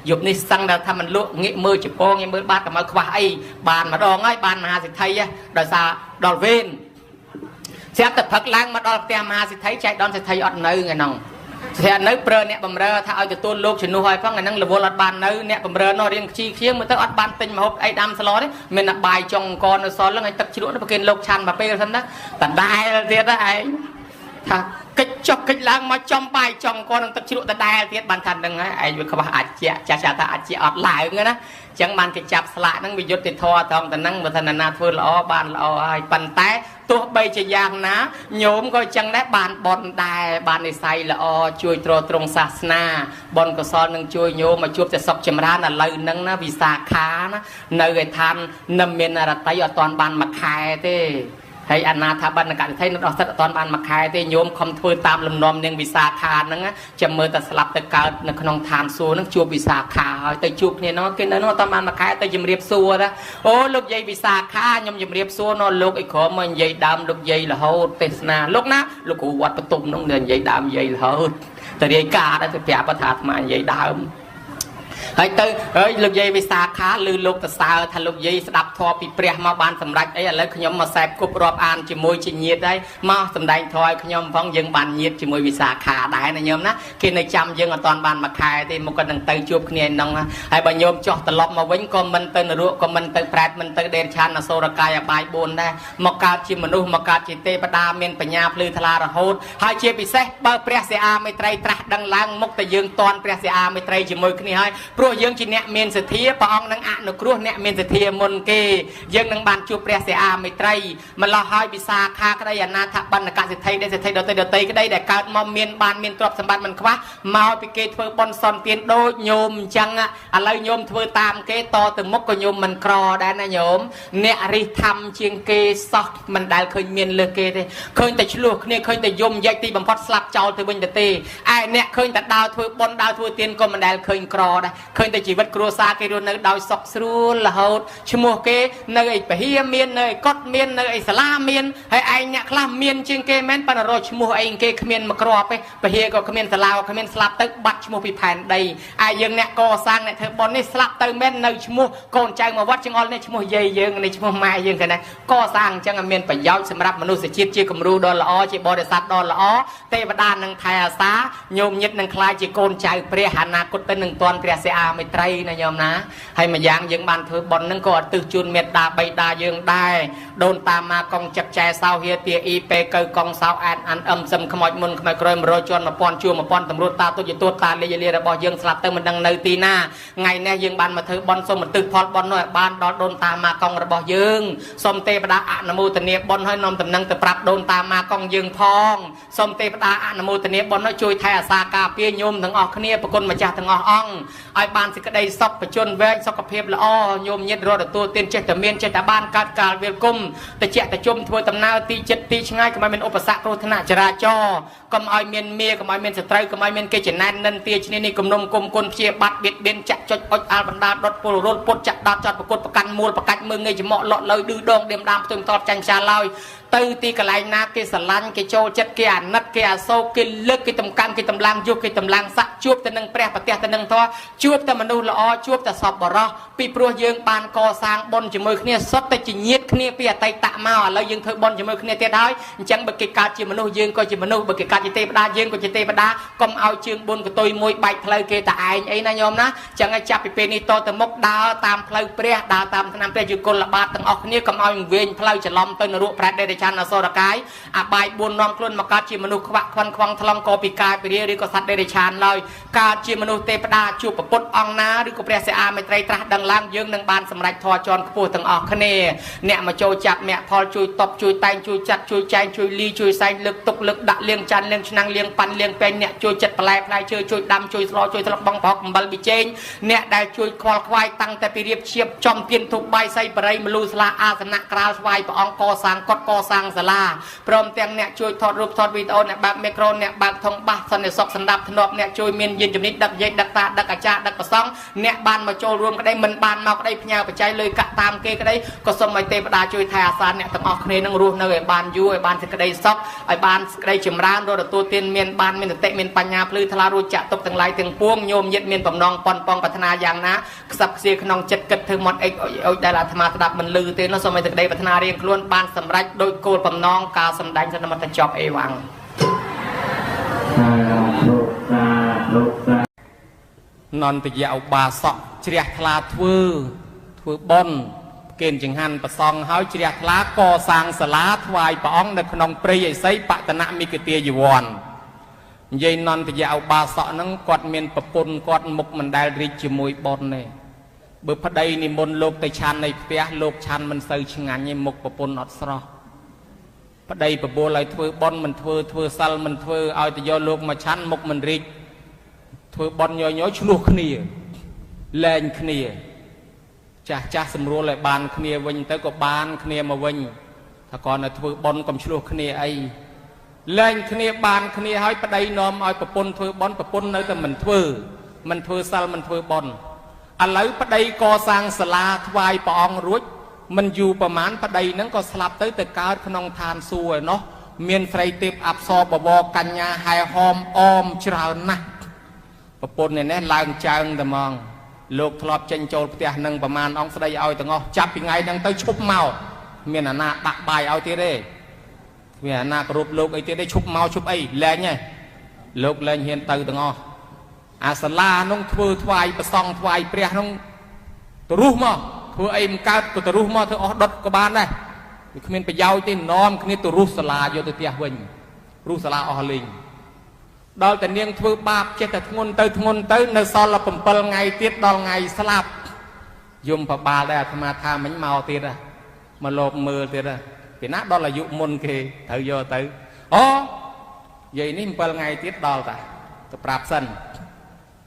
យប់នេះសឹងដល់ថាមិនលក់ងាកមើលជប៉ុងងាកមើលបាតកុំឲ្យខ្វះអីបានម្ដងហើយបានមហាសិទ្ធិដោយសារដល់វេនស្រាប់តែព្រឹកឡើងមកដល់ផ្ទះមហាសិទ្ធិចែកដនសិទ្ធិអត់នៅថ្ងៃហ្នឹងស្រាប់នៅប្រើអ្នកបំរើថាឲ្យទទួលលោកជំនួសឲ្យផងថ្ងៃហ្នឹងរវល់អត់បាននៅអ្នកបំរើនោះរៀងខ្ជិលខ្ជៀងមើលទៅអត់បានទិញម្ហូបអីដាំស្លទេមានតែបាយចុងកនៅសល់ហ្នឹងឲ្យទឹកជ្រក់ទៅប្រគេនលោកឆាន់មកពេលហ្នឹងណាដដែលទៀតឯងថាកិច្ចចុះកិច្ចឡើងមកចំបាយចុងកនឹងទឹកជ្រក់ដដែលទៀតបានថាហ្នឹងហើយឯងវាខ្វះអាចជាចាស់ថាអាចជាអត់ឡើងណាអញ្ចឹងបានគេចាប់ស្លាកហ្នឹងវាយុទ្ធធរត្រង់តែហ្នឹងបើថាណាធ្វើល្អបានល្អហើយប៉ុន្តែទោះបីជាយ៉ាងណាញោមក៏អញ្ចឹងដែរបានបនដែរបាននិស័យល្អជួយទ្រទ្រង់សាសនាបនកុសលនឹងជួយញោមមកជួបតែសុខចម្រើនឥឡូវហ្នឹងណាវិសាខាណានៅឯឋាននឹមមានរតីអត់តាន់បានមួយខែទេហើយអនាថាបណ្ឌកសិទ្ធិនៅដល់សិទ្ធិអត់តាន់បានមួយខែទេញោមខំធ្វើតាមលំនាំនាងវិសាខាហ្នឹងចាំមើលតែស្លាប់ទៅកើតនៅក្នុងឋានសួគ៌ហ្នឹងជួបវិសាខាហើយទៅជួបគ្នានោះគេនៅនោះអត់តាន់បានមួយខែទៅជំរាបសួរណាអូលោកយាយវិសាខាខ្ញុំជំរាបសួរនោះលោកអីក្រមមកនិយាយដើមលោកយាយរហូតទេសនាលោកណាលោកគ្រូវត្តបន្ទុំនោះនិយាយដើមនិយាយរហូតទៅរាយការណ៍ទៅប្រាប់ថាអាត្មានិយាយដើមហើយទៅហើយលោកយាយវិសាខាឮលោកទៅសើថាលោកយាយស្ដាប់ធម៌ពីព្រះមកបានសម្រេចអីឥឡូវខ្ញុំមកសែបគប់រាប់អានជាមួយជាញាតិហើយមកសម្ដែងធម៌ឲ្យខ្ញុំផងយើងបានញាតិជាមួយវិសាខាដែរណាញោមណាគេនៅចាំយើងអត់តាន់បានមួយខែទេមកគាត់នឹងទៅជួបគ្នាក្នុងហើយបើញោមចោះត្រឡប់មកវិញក៏មិនទៅនរកក៏មិនទៅប្រែតមិនទៅដេនឆានអសូរកាយអបាយ4ដែរមកកើតជាមនុស្សមកកើតជាទេវតាមានបញ្ញាភ្លឺថ្លារហូតហើយជាពិសេសបើព្រះសិអាមេត្រីត្រាស់ដឹងឡើងមុខតែយើងតន់ព្រះសិអាមេត្រីជាមួយគ្នាហើយ ព្រោះយើងជាអ្នកមានសទ្ធាព្រះអង្គនឹងអនុគ្រោះអ្នកមានសទ្ធាមុនគេយើងនឹងបានជួបព្រះសិអាមេត្រីម្ល៉េះហើយវិសាខាក្តីអនាថបណ្ឌកសិទ្ធិដែលសិទ្ធិដតីក្តីដែលកើតមកមានបានមានទ្រព្យសម្បត្តិមិនខ្វះមកពីគេធ្វើបុណ្យសន្តានដូចញោមអញ្ចឹងឥឡូវញោមធ្វើតាមគេតទៅមុខក៏ញោមមិនក្រដែរណាញោមអ្នករិះធម្មជាងគេសោះមិនដែលឃើញមានលើគេទេឃើញតែឆ្លោះគ្នាឃើញតែយំយ៉ាច់ទីបំផុតស្លាប់ចោលទៅវិញទៅទេឯអ្នកឃើញតែដើរធ្វើបុណ្យដើរធ្វើទានក៏មិនដែលឃើញក្រដែរឃើញតែជីវិតគ្រួសារគេរស់នៅដោយសុខស្រួលរហូតឈ្មោះគេនៅឯពហិមាននៅឯកត់មាននៅឯសាលាមានហើយឯងអ្នកខ្លះមានជាងគេមែនប៉ុន្តែរកឈ្មោះអីគេគ្មានមកក្របទេពហិក៏គ្មានសាលាក៏គ្មានស្លាប់ទៅបាត់ឈ្មោះពីផែនដីឯយើងអ្នកកសាងអ្នកធ្វើបុណ្យនេះស្លាប់ទៅមែននៅឈ្មោះកូនចៅមកវត្តចង្អុលនេះឈ្មោះយាយយើងនេះឈ្មោះម៉ែយើងគេណាកសាងអញ្ចឹងមានប្រយោជន៍សម្រាប់មនុស្សជាតិជាគំរូដ៏ល្អជាបរិស័ទដ៏ល្អទេវតានឹងថែអាសាញោមញាតិនឹងខ្លាចជាកូនចៅព្រះអនាគតទៅនឹងតន់ព្រះសិអាមេត្រីណាញោមណាហើយម្យ៉ាងយើងបានធ្វើបុណ្យនឹងក៏ឧទ្ទិសជូនមេត្តាបិតាយើងដែរដូនតាម៉ាកងចិត្តចែសោហៀទាអ៊ីពេកៅកងសោអានអានអឹមសឹមខ្មោចមុនខ្មោចក្រោយ100ជាន់1000ជួរ1000តម្រួតតាទុយទួតតាលេលារបស់យើងស្លាប់ទៅមិនដឹងនៅទីណាថ្ងៃនេះយើងបានមកធ្វើបុណ្យសូមឧទ្ទិសផលបុណ្យនោះឲ្យបានដល់ដូនតាម៉ាកងរបស់យើងសូមទេវតាអនុមោទនាបុណ្យឲ្យនាំដំណឹងទៅប្រាប់ដូនតាម៉ាកងយើងផងសូមទេវតាអនុមោទនាបុណ្យនោះជួយថែអាសាការពារញោមទាំងអស់គ្នាប្រគុណម្ចាស់ទាំងអស់អង្គឲ្យបានសេចក្តីសុខបច្ចុប្បន្នវែងសុខភាពល្អញោមញាតិរត់ទទួលទានចេះតែមានចេះតែបានកើតកាលវាលគុំតិចតិជុំធ្វើដំណើរទីចិត្តទីឆ្ងាយកុំឲ្យមានឧបសគ្គគ្រោះថ្នាក់ចរាចរណ៍កុំឲ្យមានមារកុំឲ្យមានសត្រូវកុំឲ្យមានគេចំណែននិន្ទាឈ្នានីគំនុំគុំគុណព្យាបាត់បៀតបៀនចាក់ចុចអុចអាលបណ្ដាដុតពលរលពុតចាក់ដាត់ចត់ប្រកួតប្រកាន់មូលប្រកាច់មើងងាយចំមកលក់លើឌឺដងដៀមដាមផ្ទុំតបចាញ់ចាឡើយទៅទីកន្លែងណាគេស្រឡាញ់គេចូលចិត្តគេអាណិតគេអាសោកគេលើកគេតំកម្មគេតំឡាំងយុគគេតំឡាំងស័កជួបទៅនឹងព្រះប្រទះទៅនឹងធម៌ជួបតែមនុស្សល្អជួបតែសពបរោះពីព្រោះយើងបានកសាងបុណ្យជាមួយគ្នាសុទ្ធតែជាញាតិគ្នាពីអតីតមកឥឡូវយើងធ្វើបុណ្យជាមួយគ្នាទៀតហើយអញ្ចឹងបើគេកើតជាមនុស្សយើងក៏ជាមនុស្សបើគេកើតជាទេវតាយើងក៏ជាទេវតាកុំឲ្យជើងបុណ្យកតុយមួយបែកផ្លូវគេតែឯងអីណាញោមណាអញ្ចឹងឲ្យចាប់ពីពេលនេះតទៅមុខដើរតាមផ្លូវព្រះដើរតាមឆ្នាំព្រះយុគលបាតទាំងអស់គ្នាកុំឲ្យវែងផ្លូវច្រឡំទៅនរកប្រែតដេរឆានអសរកាយអាបាយ4នាំខ្លួនមកកើតជាមនុស្សខ្វាក់ខ្វាន់ខ្វងថ្លង់ក៏ពីកាយពរិយឬក៏សត្វដេរឆានឡើយកើតជាមនុស្សទេវតាជួបប្រពុតអង្គណាឬក៏ព្រះសិអាមេត្រីត្រាស់ដឹងឡើងយើងនឹងបានសម្រេចធម៌ជាន់ខ្ពស់ទាំងអស់គ្នាអ្នកមកចូលចាប់មគ្គផលជួយតបជួយតែងជួយចាត់ជួយចែងជួយលីជួយសែងលើកទុកលើកដាក់លៀងចាន់លៀងឆ្នាំងលៀងប៉ាន់លៀងពេញអ្នកជួយចិត្តបន្លែផ្លែឈើជួយដាំជួយស្លជួយស្លុកបងប្រកអំបិលប៊ីចេងអ្នកដែលជួយខ្វល់ខ្វាយតាំងតែពីរៀបជាបចំពៀនធុបបាយសៃបរិយមលូស្លាអាសនៈក្រាលស្វាយព្រះអង្គកសាងកត់កសាងសាលាព្រមទាំងអ្នកជួយថតរូបថតវីដេអូអ្នកបើកមីក្រូអ្នកបើកធុងបាសសន្តិសុខសម្ដាប់ធ្នាប់អ្នកជួយមានយានជំនិះដឹកយាយដឹកតាដឹកអាចារ្យដឹកប្រសង់អ្នកបានមកចូលរួមក្តីមិនបានមកក្តីផ្ញើបច្ច័យលុយកាក់តាមគេក្តីក៏សូមឲ្យទេវតាជួយថែអាសាអ្នកទាំងអស់គ្នានឹងរស់នៅឲ្យបានយូរឲ្យបានសេចក្តីសុខឲ្យបានសេចក្តីចម្រើនរកទទួលទានមានបានមានសតិមានបញ្ញាភ្លឺថ្លារួចចាក់ទុកទាំងឡាយទាំងពួងញោមញាតិមានបំណងប៉ុនប៉ងប្រាថ្នាយ៉ាងណាខ្សឹបខ្សៀក្នុងចិត្តគិតធ្វើមាត់អិចអុយដែលអាត្មាស្ដាប់មិនលឺទេនោះសូមឲ្យសេចក្តីប្រាថ្នារៀងខ្លួនបានសម្រេចដោយគោលបំណងការសម្ដែងសន្មតចប់អេវ៉ាំងនន្តយៈឧបាសកជ្រះថ្លាធ្វើបុណ្យគេចង្ហាន់ប្រសង់ហើយជ្រះថ្លាកសាងសាលាថ្វាយព្រះអង្គនៅក្នុងព្រៃឥសីបតនមិគទាយវ័ននិយាយនន្តយៈឧបាសកហ្នឹងគាត់មានប្រពន្ធគាត់មុខមិនដែលរីកជាមួយបុណ្យទេបើប្តីនិមន្តលោកទៅឆាន់ในផ្ទះលោកឆាន់មិនសូវឆ្ងាញ់ទេមុខប្រពន្ធអត់ស្រស់ប្តីបបួលឲ្យធ្វើបុណ្យមិនធ្វើសិលមិនធ្វើឲ្យទៅយកលោកមកឆាន់មុខមិនរីកធ្វើបុណ្យញយឆ្លោះគ្នាលែងគ្នាចាស់សម្រួលឲ្យបានគ្នាវិញទៅក៏បានគ្នាមកវិញថាគាត់នៅធ្វើបុណ្យកុំឆ្លោះគ្នាអីលែងគ្នាបានគ្នាហើយប្តីនាំឲ្យប្រពន្ធធ្វើបុណ្យប្រពន្ធនៅតែមិនធ្វើសិលមិនធ្វើបុណ្យឥឡូវប្តីកសាងសាលាថ្វាយព្រះអង្គរួចមិនយូរប្រមាណប្តីហ្នឹងក៏ស្លាប់ទៅកើតក្នុងឋានសួគ៌ឯណោះមានស្រីទេពអប្សរបវរកញ្ញាហែហោមអមច្រើនណាស់ប្រពន្ធនេះឡើងចើងតែហ្មងលោកធ្លាប់ចេញចូលផ្ទះនឹងប្រមាណអង្គស្ដីឲ្យទាំងអស់ចាប់ពីថ្ងៃហ្នឹងទៅឈប់មកមានអាណាដាក់បាយឲ្យទៀតទេមានអាណាគោរពលោកអីទៀតទេឈប់មកឈប់អីលែងហ៎លោកលែងហ៊ានទៅទាំងអស់អាសាលានោះធ្វើថ្វាយប្រសង់ថ្វាយព្រះនោះទៅរុះមកធ្វើអីមិនកើតក៏ទៅរុះមកធ្វើអស់ដុតក៏បានដែរវាគ្មានប្រយោជន៍ទេនាំគ្នាទៅរុះសាលាយកទៅផ្ទះវិញរុះសាលាអស់លេង ដល់តែនាងធ្វើបាបចេះតែធ្ងន់ទៅនៅសល់7ថ្ងៃទៀតដល់ថ្ងៃស្លាប់យមបបាលដែរអាត្មាថាមិញមកទៀតមកលបមើលទៀតពីណាដល់អាយុមុនគេត្រូវយកទៅអូយាយនេះ7ថ្ងៃទៀតដល់តាទៅប្រាប់សិន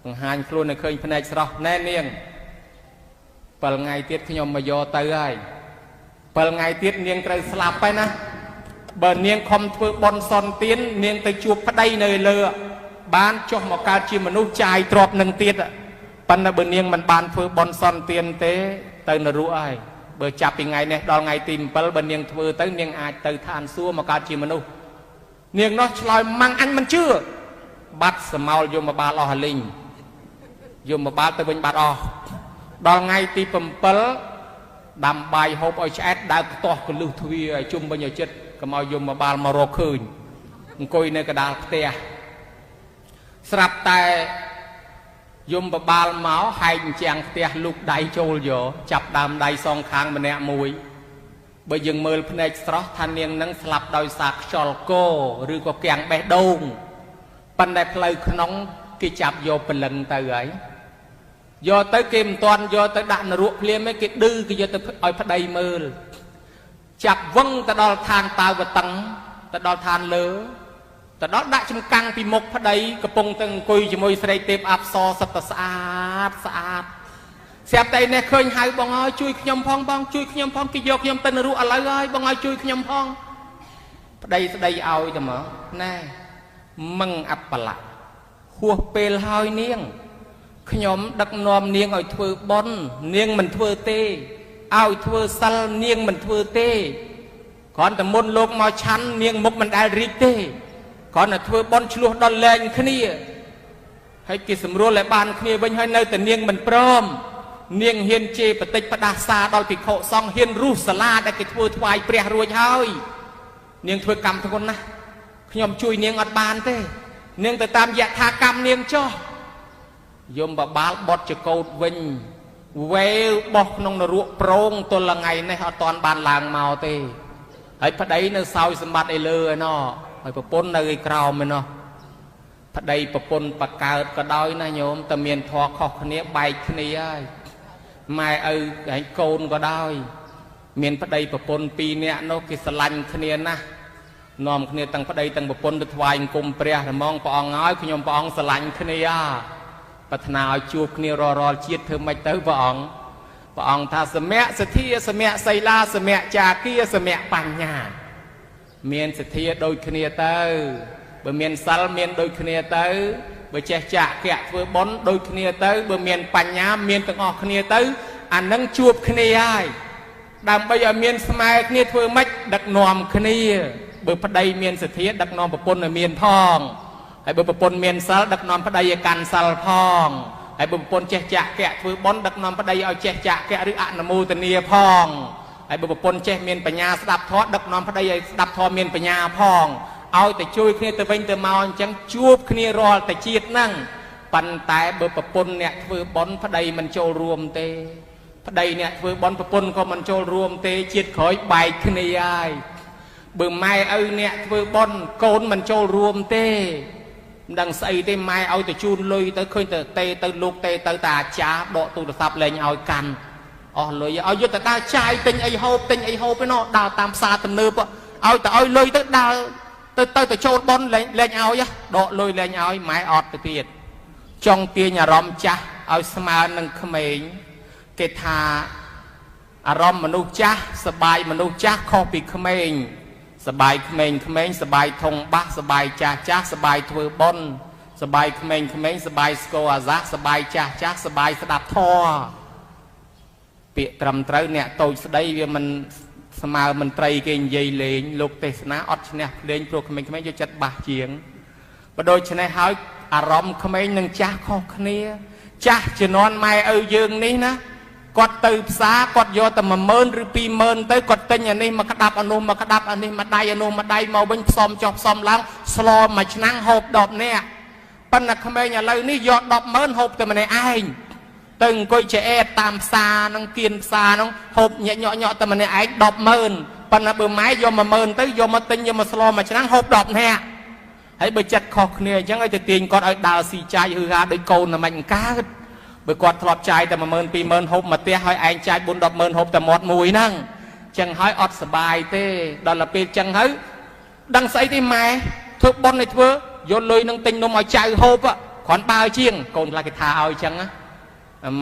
បង្ហាញខ្លួនឲ្យឃើញភ្នែកស្រស់ណែនាង7ថ្ងៃទៀតខ្ញុំមកយកទៅហើយ7ថ្ងៃទៀតនាងត្រូវស្លាប់ហើយណាបើនាងខំធ្វើបន់សន់ទៀននាងទៅជួបប្តីនៅលើបានចុះមកកើតជាមនុស្សចាយទ្របនឹងទៀតប៉ុន្តែបើនាងមិនបានធ្វើបន់សន់ទៀនទេទៅនរកហើយបើចាប់ពីថ្ងៃនេះដល់ថ្ងៃទី7បើនាងធ្វើទៅនាងអាចទៅឋានសួគ៌មកកើតជាមនុស្សនាងនោះឆ្លើយម៉ាំងអញមិនជឿបាត់សមោលយមបាលអស់លីងយមបាលទៅវិញបាត់អស់ដល់ថ្ងៃទី7ដាំបាយហូបឲ្យឆ្អែតដើរខ្ទាស់កលឹះទ្វារឲ្យជុំវិញឲ្យចិត្តកុំឲ្យយមបាលមករកឃើញអង្គុយនៅកណ្ដាលផ្ទះស្រាប់តែយមបាលមកហែកអញ្ចាំងផ្ទះលូកដៃចូលយកចាប់ដើមដៃសងខាងម្នាក់មួយបើយើងមើលភ្នែកស្រស់ថានាងនឹងស្លាប់ដោយសារខ្យល់កឬក៏គាំងបេះដូងប៉ុន្តែផ្លូវក្នុងគេចាប់យកព្រលឹងទៅហើយយកទៅគេមិនទាន់យកទៅដាក់នរកភ្លាមទេគេឌឺគេយកទៅឲ្យប្តីមើលចាប់វឹងទៅដល់ឋានតាវតឹងទៅដល់ឋានលើទៅដល់ដាក់ចំកាំងពីមុខប្តីកំពុងទៅអង្គុយជាមួយស្រីទេពអប្សរសិតតែស្អាតស្រាប់តែនេះឃើញហៅបងហើយជួយខ្ញុំផងបងជួយខ្ញុំផងគេយកខ្ញុំទៅនរកឥឡូវហើយបងហើយជួយខ្ញុំផងប្តីស្ដីឲ្យទៅមកណែមឹងអបលៈហួសពេលហើយនាងខ្ញុំដឹកនាំនាងឲ្យធ្វើបុណ្យនាងមិនធ្វើទេឲ្យធ្វើសិលនាងមិនធ្វើទេគ្រាន់តែមុនលោកមកឆាន់នាងមុខមិនដែលរីកទេគ្រាន់តែធ្វើបុណ្យឆ្លោះដល់លែងគ្នាហើយគេសម្រួលឲ្យបានគ្នាវិញហើយនៅតែនាងមិនព្រមនាងហ៊ានជេរបតិចផ្ដាសាដល់ភិក្ខុសង្ឃហ៊ានរុះសាលាដែលគេធ្វើថ្វាយព្រះរួចហើយនាងធ្វើកម្មធ្ងន់ណាស់ខ្ញុំជួយនាងអត់បានទេនាងទៅតាមយថាកម្មនាងចុះយមបបាលបត់ចកោតវិញវេបោះក្នុងនរកប្រងទល់ថ្ងៃនេះអត់តាន់បានឡើងមកទេហើយប្តីនៅសោយសម្បត្តិឯលើឯណោះហើយប្រពន្ធនៅឯក្រោមឯណោះប្តីប្រពន្ធបកើតក៏ដោយណាញោមតែមានធម៌ខុសគ្នាបែកគ្នាហើយម៉ែឪហើយកូនក៏ដោយមានប្តីប្រពន្ធ2នាក់នោះគេស្រឡាញ់គ្នាណាស់នាំគ្នាទាំងប្តីទាំងប្រពន្ធទៅថ្វាយអង្គមព្រះហ្មងព្រះអង្គហើយខ្ញុំព្រះអង្គស្រឡាញ់គ្នាប្រាថ្នាឲ្យជួបគ្នារាល់ជាតិធ្វើម៉េចទៅព្រះអង្គថាសមៈសទ្ធាសមៈសីលាសមៈចាគាសមៈបញ្ញាមានសទ្ធាដូចគ្នាទៅបើមានសិលមានដូចគ្នាទៅបើចេះចាកៈធ្វើបុណ្យដូចគ្នាទៅបើមានបញ្ញាមានទាំងអស់គ្នាទៅអានឹងជួបគ្នាហើយដើម្បីឲ្យមានស្មើគ្នាធ្វើម៉េចដឹកនាំគ្នាបើប្តីមានសទ្ធាដឹកនាំប្រពន្ធឲ្យមានផងហើយបើប្រពន្ធមានសិលដឹកនាំប្តីឲ្យកាន់សិលផងហើយបើប្រពន្ធចេះចាកៈធ្វើបុណ្យដឹកនាំប្តីឲ្យចេះចាកៈឬអនុមោទនាផងហើយបើប្រពន្ធចេះមានបញ្ញាស្ដាប់ធម៌ដឹកនាំប្តីឲ្យស្ដាប់ធម៌មានបញ្ញាផងឲ្យតែជួយគ្នាទៅវិញទៅមកអញ្ចឹងជួបគ្នារាល់តែជាតិហ្នឹងប៉ុន្តែបើប្រពន្ធអ្នកធ្វើបុណ្យប្តីមិនចូលរួមទេប្តីអ្នកធ្វើបុណ្យប្រពន្ធក៏មិនចូលរួមទេជាតិក្រោយបែកគ្នាហើយបើម៉ែឪអ្នកធ្វើបុណ្យកូនមិនចូលរួមទេមិនដឹងស្អីទេម៉ែឲ្យទៅជូនលុយទៅឃើញទៅទៅលោកទៅតាអាចារ្យដកទូរស័ព្ទលេងឲ្យកាន់អស់លុយឲ្យយកទៅដើរចាយទិញអីហូបឯណោះដើរតាមផ្សារទំនើបឲ្យលុយទៅដើរទៅចូលបុណ្យលេងឲ្យដកលុយលេងឲ្យម៉ែអត់ទៅទៀតចង់ទាញអារម្មណ៍ចាស់ឲ្យស្មើនឹងក្មេងគេថាអារម្មណ៍មនុស្សចាស់សបាយមនុស្សចាស់ខុសពីក្មេងសបាយក្មេងសបាយធំបាសសបាយចាស់សបាយធ្វើបុណ្យសបាយក្មេងសបាយស្គរអាសាសសបាយចាស់សបាយស្ដាប់ធម៌ពាក្យត្រឹមត្រូវអ្នកតូចស្ដីវាមិនស្មើមន្ត្រីគេនិយាយលេងលោកទេសនាអត់ឈ្នះភ្លេងព្រោះក្មេងយកចិត្តបាសជាងបើដូច្នេះហើយអារម្មណ៍ក្មេងនិងចាស់ខុសគ្នាចាស់ជំនាន់ម៉ែឪយើងនេះណាគាត់ទៅផ្សារគាត់យកតែ10000ឬ20000ទៅគាត់ទិញអានេះមកក្តាប់អានោះមកក្តាប់អានេះម្ដាយអានោះម្ដាយមកវិញផ្សំចុះផ្សំឡើងស្លមួយឆ្នាំងហូប10នាក់ប៉ុន្តែក្មេងឥឡូវនេះយក100000ហូបតែម្នាក់ឯងទៅអង្គុយចែកតាមផ្សារហ្នឹងគៀនផ្សារហ្នឹងហូបញក់តែម្នាក់ឯង100000ប៉ុន្តែបើម៉ែយក10000ទៅយកមកទិញយកមកស្លមួយឆ្នាំងហូប10នាក់ ហើយបើចិត្តខុសគ្នាអញ្ចឹងឲ្យទៅទាញគាត់ឲ្យដើរស៊ីចាយហឺហាដោយកូនតែមិនកើតបើគាត់ធ្លាប់ចាយតែ 10000 20000 ហូបមកផ្ទះហើយឯងចាយ 4 100000 ហូបតែមាត់មួយហ្នឹងអញ្ចឹងហើយអត់សុបាយទេដល់ទៅពេលអញ្ចឹងហើយដឹងស្អីទេម៉ែធ្វើប៉ុនឲ្យធ្វើយកលុយនឹងទិញនំឲ្យចៅហូបគ្រាន់បើជាងកូនខ្លះគេថាឲ្យអញ្ចឹង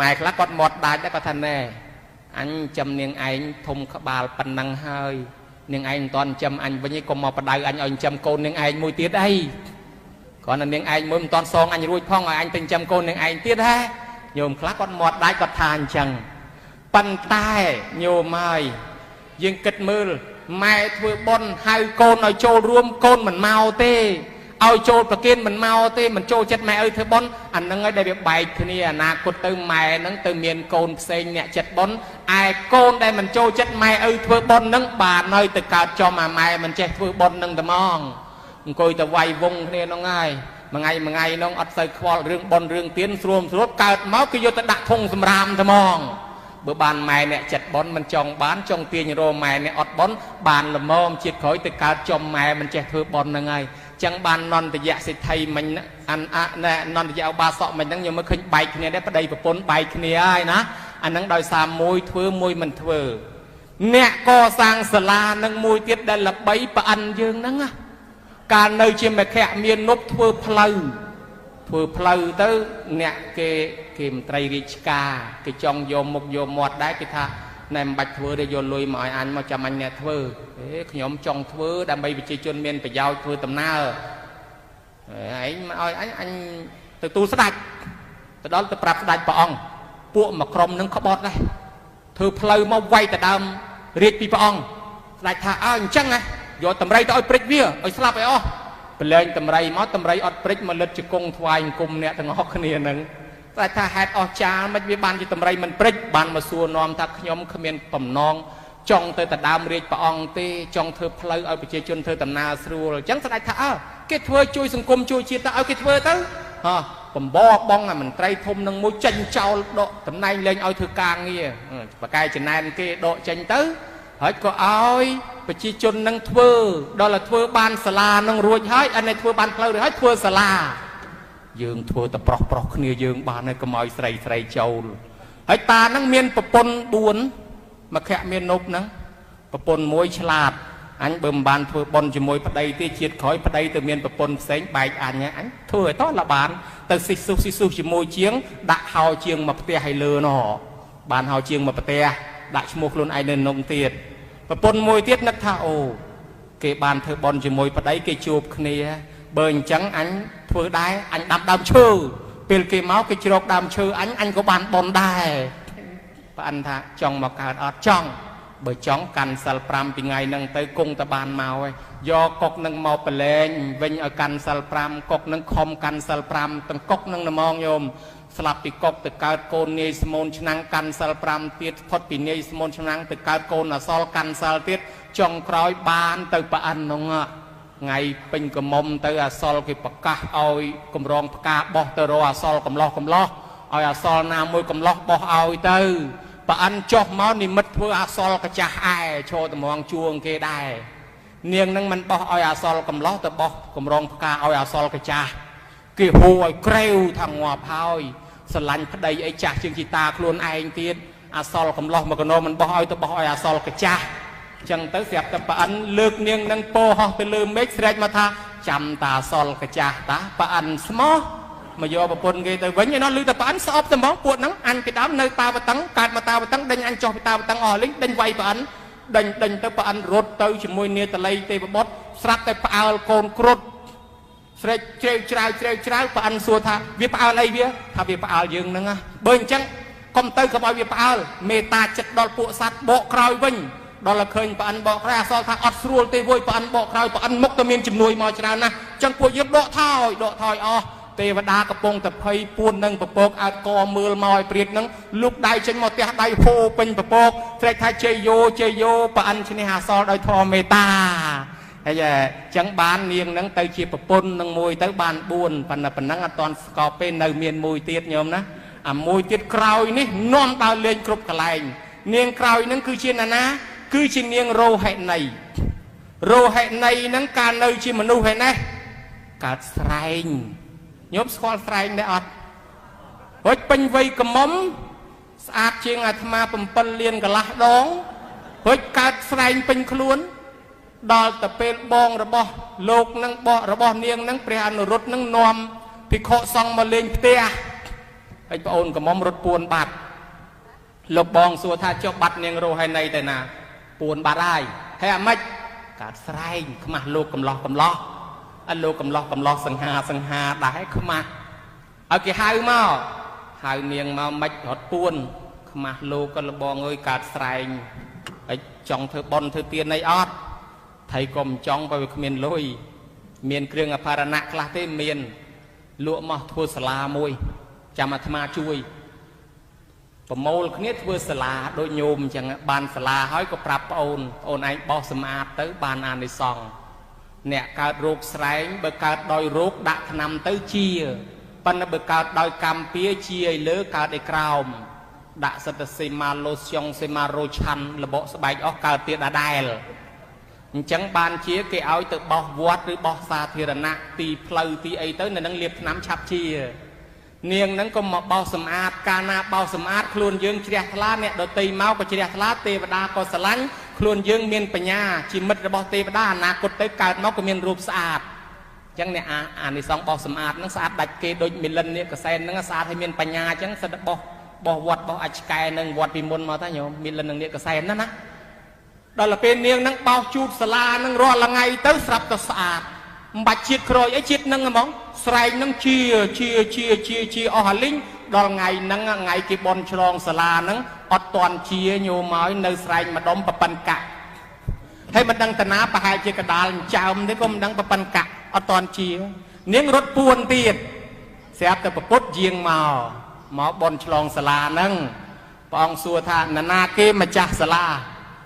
ម៉ែខ្លះគាត់មាត់ដាច់ដែរគាត់ថាណែអញចាំនាងឯងធំក្បាលប៉ុណ្ណឹងហើយនាងឯងមិនតាន់ចាំអញវិញឯងកុំមកបដៅអញឲ្យចាំកូននាងឯងមួយទៀតអីគ្រាន់តែនាងឯងមួយមិនតាន់សងអញរួចផងឲ្យអញទៅចាំកូននាងឯងទៀតហ៎ញោមខ្លះគាត់មាត់ដាច់គាត់ថាអញ្ចឹងប៉ុន្តែញោមហើយយើងគិតមើលម៉ែធ្វើបុណ្យហៅកូនឲ្យចូលរួមកូនមិនមកទេឲ្យចូលប្រគិនមិនមកទេមិនចូលចិត្តម៉ែអើធ្វើបុណ្យអានឹងហើយដែលវាបែកគ្នាអនាគតទៅម៉ែហ្នឹងទៅមានកូនផ្សេងអ្នកចិត្តបុណ្យឯកូនដែលមិនចូលចិត្តម៉ែអើធ្វើបុណ្យហ្នឹងបាននៅទៅកើតចំអាម៉ែមិនចេះធ្វើបុណ្យហ្នឹងតែហ្មងអង្គុយទៅវាយវងគ្នាហ្នឹងហើយមួយថ្ងៃហ្នឹងអត់សូវខ្វល់រឿងបុណ្យរឿងទានស្រួលកើតមកគឺយកទៅដាក់ធុងសម្រាមតែហ្មងបើបានម៉ែអ្នកចិត្តបុណ្យមិនចង់បានចង់ទាញរោម៉ែអ្នកអត់បុណ្យបានល្មមជាតិក្រោយទៅកើតចំម៉ែមិនចេះធ្វើបុណ្យហ្នឹងហើយចឹងបាននន្តយៈសិទ្ធិមិញនន្តយៈឧបាសកមិញហ្នឹងខ្ញុំមើលឃើញបែកគ្នាដែរប្តីប្រពន្ធបែកគ្នាហើយណាអាហ្នឹងដោយសារមួយធ្វើមួយមិនធ្វើអ្នកកសាងសាលានឹងមួយទៀតដែលល្បីប្រអិនយើងហ្នឹងកាលនៅជាមគ្គមាននប់ធ្វើផ្លូវទៅអ្នកគេមន្ត្រីរាជការគេចង់យកមុខយកមាត់ដែរគេថាណែមិនបាច់ធ្វើទេយកលុយមកឲ្យអញមកចាំអញអ្នកធ្វើខ្ញុំចង់ធ្វើដើម្បីប្រជាជនមានប្រយោជន៍ធ្វើដំណើរឯងមកឲ្យអញទៅទូលស្ដេចទៅដល់ទៅប្រាប់ស្ដេចព្រះអង្គពួកមួយក្រុមនឹងក្បត់ដែរធ្វើផ្លូវមកវាយទៅដើមរាជពីព្រះអង្គស្ដេចថាអើអញ្ចឹងយកតម្រៃទៅឲ្យព្រិចវាឲ្យស្លាប់ឲ្យអស់ប្រឡែងតម្រៃមកតម្រៃអត់ព្រិចមកលិតជង្គង់ថ្វាយអង្គមអ្នកទាំងអស់គ្នាហ្នឹងតែថាហេតុអស់ចាលមិនវាបានជាតម្រៃមិនព្រិចបានមកសួរនាំថាខ្ញុំគ្មានបំណងចង់ទៅដើមរាជព្រះអង្គទេចង់ធ្វើផ្លូវឲ្យប្រជាជនធ្វើដំណើរស្រួលអញ្ចឹងស្ដេចថាគេធ្វើជួយសង្គមជួយជាតិទៅឲ្យគេធ្វើទៅបំបបងមន្ត្រីធំនឹងមួយចេញចោលដកតំណែងលែងឲ្យធ្វើការងារបកកាយចំណែនគេដកចេញទៅហើយក៏ឲ្យប្រជាជននឹងធ្វើដល់តែធ្វើបានសាលានឹងរួចហើយអានេះធ្វើបានផ្លូវរួចហើយធ្វើសាលាយើងធ្វើតែប្រុសគ្នាយើងបានហើយកុំឲ្យស្រីចូលហើយតានឹងមានប្រពន្ធ4មគ្គមាននប់ហ្នឹងប្រពន្ធមួយឆ្លាតអញបើមិនបានធ្វើបុណ្យជាមួយប្តីទេជាតិក្រោយប្តីទៅមានប្រពន្ធផ្សេងបែកអញធ្វើឲ្យតោះឡាបានទៅស៊ីស៊ូជាមួយជាងដាក់ហោជាងមកផ្ទះឲ្យលើណោះបានហោជាងមកផ្ទះដាក់ឈ្មោះខ្លួនឯងនៅនំទៀតប្រពន្ធមួយទៀតនឹកថាអូគេបានធ្វើបុណ្យជាមួយប្តីគេជួបគ្នាបើអញ្ចឹងអញធ្វើដែរអញដាំដើមឈើពេលគេមកគេជ្រកដើមឈើអញក៏បានបុណ្យដែរប្រអិនថាចង់មកកើតអត់ចង់បើចង់កាន់សិល5ពីថ្ងៃហ្នឹងទៅគង់តែបានមកហើយយកកុកនឹងមកប្រឡែងវិញឲ្យកាន់សិល5កុកនឹងខំកាន់សិល5ទាំងកុកនឹងល្មងញោមស្លាប់ពីកុកទៅកើតកូននាយស្មូនឆ្នាំងកាន់សិល5ទៀតផុតពីនាយស្មូនឆ្នាំងទៅកើតកូនអសលកាន់សិលទៀតចុងក្រោយបានទៅប្រអិនហ្នឹងថ្ងៃពេញកមុំទៅអសលគេប្រកាសឲ្យកម្រងផ្កាបោះទៅរកអសលកំឡោះឲ្យអសលណាមួយកំឡោះបោះឲ្យទៅប្រអិនចុះមកនិមិត្តធ្វើអសលកាចាស់ឯឈរតម្រងជួងគេដែរនាងនឹងមិនបោះឲ្យអសលកំឡោះទៅបោះកម្រងផ្កាឲ្យអសលកាចាស់គេហូរឲ្យក្រេវថាងាប់ហើយស្រឡាញ់ប្តីអីចាស់ជាងជីតាខ្លួនឯងទៀតអសលកំឡោះមកកណោមិនបោះឲ្យទៅបោះឲ្យអសលកាចាស់ចឹងទៅស្រាប់តែប្រអិនលើកនាងនឹងពោហោះទៅលើមេឃស្រែកមកថាចាំតាអសលកាចាស់តាប្រអិនស្មោះមកយកប្រពន្ធគេទៅវិញឯណោះលឺតែប្រអិនស្អប់តែហ្មងពួកហ្នឹងអញពីដើមនៅតាវតឹងកើតមកតាវតឹងដេញអញចុះពីតាវតឹងអស់លេងដេញវាយប្រអិនដេញទៅប្រអិនរត់ទៅជាមួយនាតលីទេវបុត្រស្រាប់តែផ្អើលកូនគ្រុឌស្រែកជ្រៅច្រាវប្រអិនសួរថាវាផ្អើលអីវាថាវាផ្អើលយើងហ្នឹងបើអញ្ចឹងកុំទៅកុំឲ្យវាផ្អើលមេត្តាចិត្តដល់ពួកសត្វបកក្រោយវិញដល់តែឃើញប្រអិនបកក្រោយអសល់ថាអត់ស្រួលទេវយប្រអិនបកក្រោយប្រអិនមុខតែមានជំនួយមកច្រើនណាស់អញ្ចឹងពួកយើងដកថយអស់ទេវតាកំពុងតែភ័យពួននឹងពពកអើតកមើលមកឲ្យព្រាតនឹងលុកដៃចេញមកផ្ទះដៃហូពេញពពកស្រែកថាជ័យយោប្រអិនឈ្នះអសល់ដោយធម៌មេត្តាហើយចឹងបាននាងនឹងទៅជាប្រពន្ធនឹងមួយទៅបាន4ប៉ុន្តែប៉ុណ្ណឹងអត់ទាន់ស្កប់ទេនៅមានមួយទៀតញោមណាអាមួយទៀតក្រោយនេះនាំដើរលេងគ្រប់កន្លែងនាងក្រោយនឹងគឺជាណាគឺជានាងរោហិណីហ្នឹងកាលនៅជាមនុស្សឯណេះ កាត់ស្រែងញោមស្គាល់ស្រែងដែរអត់ហុចពេញវ័យកមុំស្អាតជាងអាត្មា7លានកន្លះដងហុចកើតស្រែងពេញខ្លួនដល់ទៅពេលបងរបស់លោកនឹងបករបស់នាងនឹងព្រះអនុរុទ្ធនឹងនាំភិក្ខុសង្ឃមកលេងផ្ទះហើយប្អូនកមុំរត់ពួនបាត់លោកបងសួរថាចុះបាត់នាងរស់ហើយណីទៅណាពួនបាត់ហើយហើយអាម៉េចកើតស្រែងខ្មាស់លោកកំឡោះអត់លោកកំឡោះសង្ហាដែរខ្មាស់ឲ្យគេហៅមកហៅនាងមកម៉េចរត់ពួនខ្មាស់លោកក៏លបងអើយកើតស្រែងហើយចង់ធ្វើប៉ុនធ្វើទៀនអីអត់ថៃក៏មិនចង់បើវាគ្មានលុយមានគ្រឿងអភរណៈខ្លះទេមានលក់មកធ្វើសាលាមួយចាំអាត្មាជួយប្រមូលគ្នាធ្វើសាលាដូចញោមអញ្ចឹងបានសាលាហើយក៏ប្រាប់ប្អូនឯងបោះសម្អាតទៅបានអានិសង្ឃអ្នកកើតរោគស្រែងបើកើតដោយរោគដាក់ថ្នាំទៅជាប៉ុន្តែបើកើតដោយកម្មពៀជាឲ្យលើកើតឲ្យក្រោមដាក់សិតសេម៉ាឡូស្យុងសេម៉ារ៉ូឆាន់លបកស្បែកអស់កើតទៀតដដែលអញ្ចឹងបានជាគេឲ្យទៅបោះវត្តឬបោះសាធារណៈទីផ្លូវទីអីទៅនៅនឹងលាបថ្នាំឆាប់ជានាងហ្នឹងក៏មកបោសសម្អាតកាលណាបោសសម្អាតខ្លួនយើងជ្រះថ្លាអ្នកដតីមកក៏ជ្រះថ្លាទេវតាក៏ស្រឡាញ់ខ្លួនយើងមានបញ្ញាជាមិត្តរបស់ទេវតាអនាគតទៅកើតមកក៏មានរូបស្អាតអញ្ចឹងអ្នកអានិសង្ឃបោសសម្អាតហ្នឹងស្អាតដាច់គេដូចមីលិននេះកសែនហ្នឹងស្អាតឲ្យមានបញ្ញាអញ្ចឹងសិតបោសវត្តបោសអាចឆ្កែនឹងវត្តពីមុនមកតាញោមមីលិននឹងនេះកសែនណាដល់ពេលនាងហ្នឹងបោសជូតសាលាហ្នឹងរាល់ថ្ងៃទៅស្រាប់តែស្អាតមិនបាច់ជាតិក្រោយអីជាតិហ្នឹងហ្មងស្រែកហ្នឹងជាអស់អាលីងដល់ថ្ងៃហ្នឹងថ្ងៃគេបន់ឆ្លងសាលាហ្នឹងអត់តន់ជាញោមមកនៅស្រែកម្ដុំប៉ិនកាក់ហើយមិនដឹងតាណាប្រហែលជាកដាលចើមទេក៏មិនដឹងប៉ិនកាក់អត់តន់ជានាងរត់ពួនទៀតស្រាប់តែប្រពុតយាងមកបន់ឆ្លងសាលាហ្នឹងព្រះអង្គសួរថាណានាគេម្ចាស់សាលា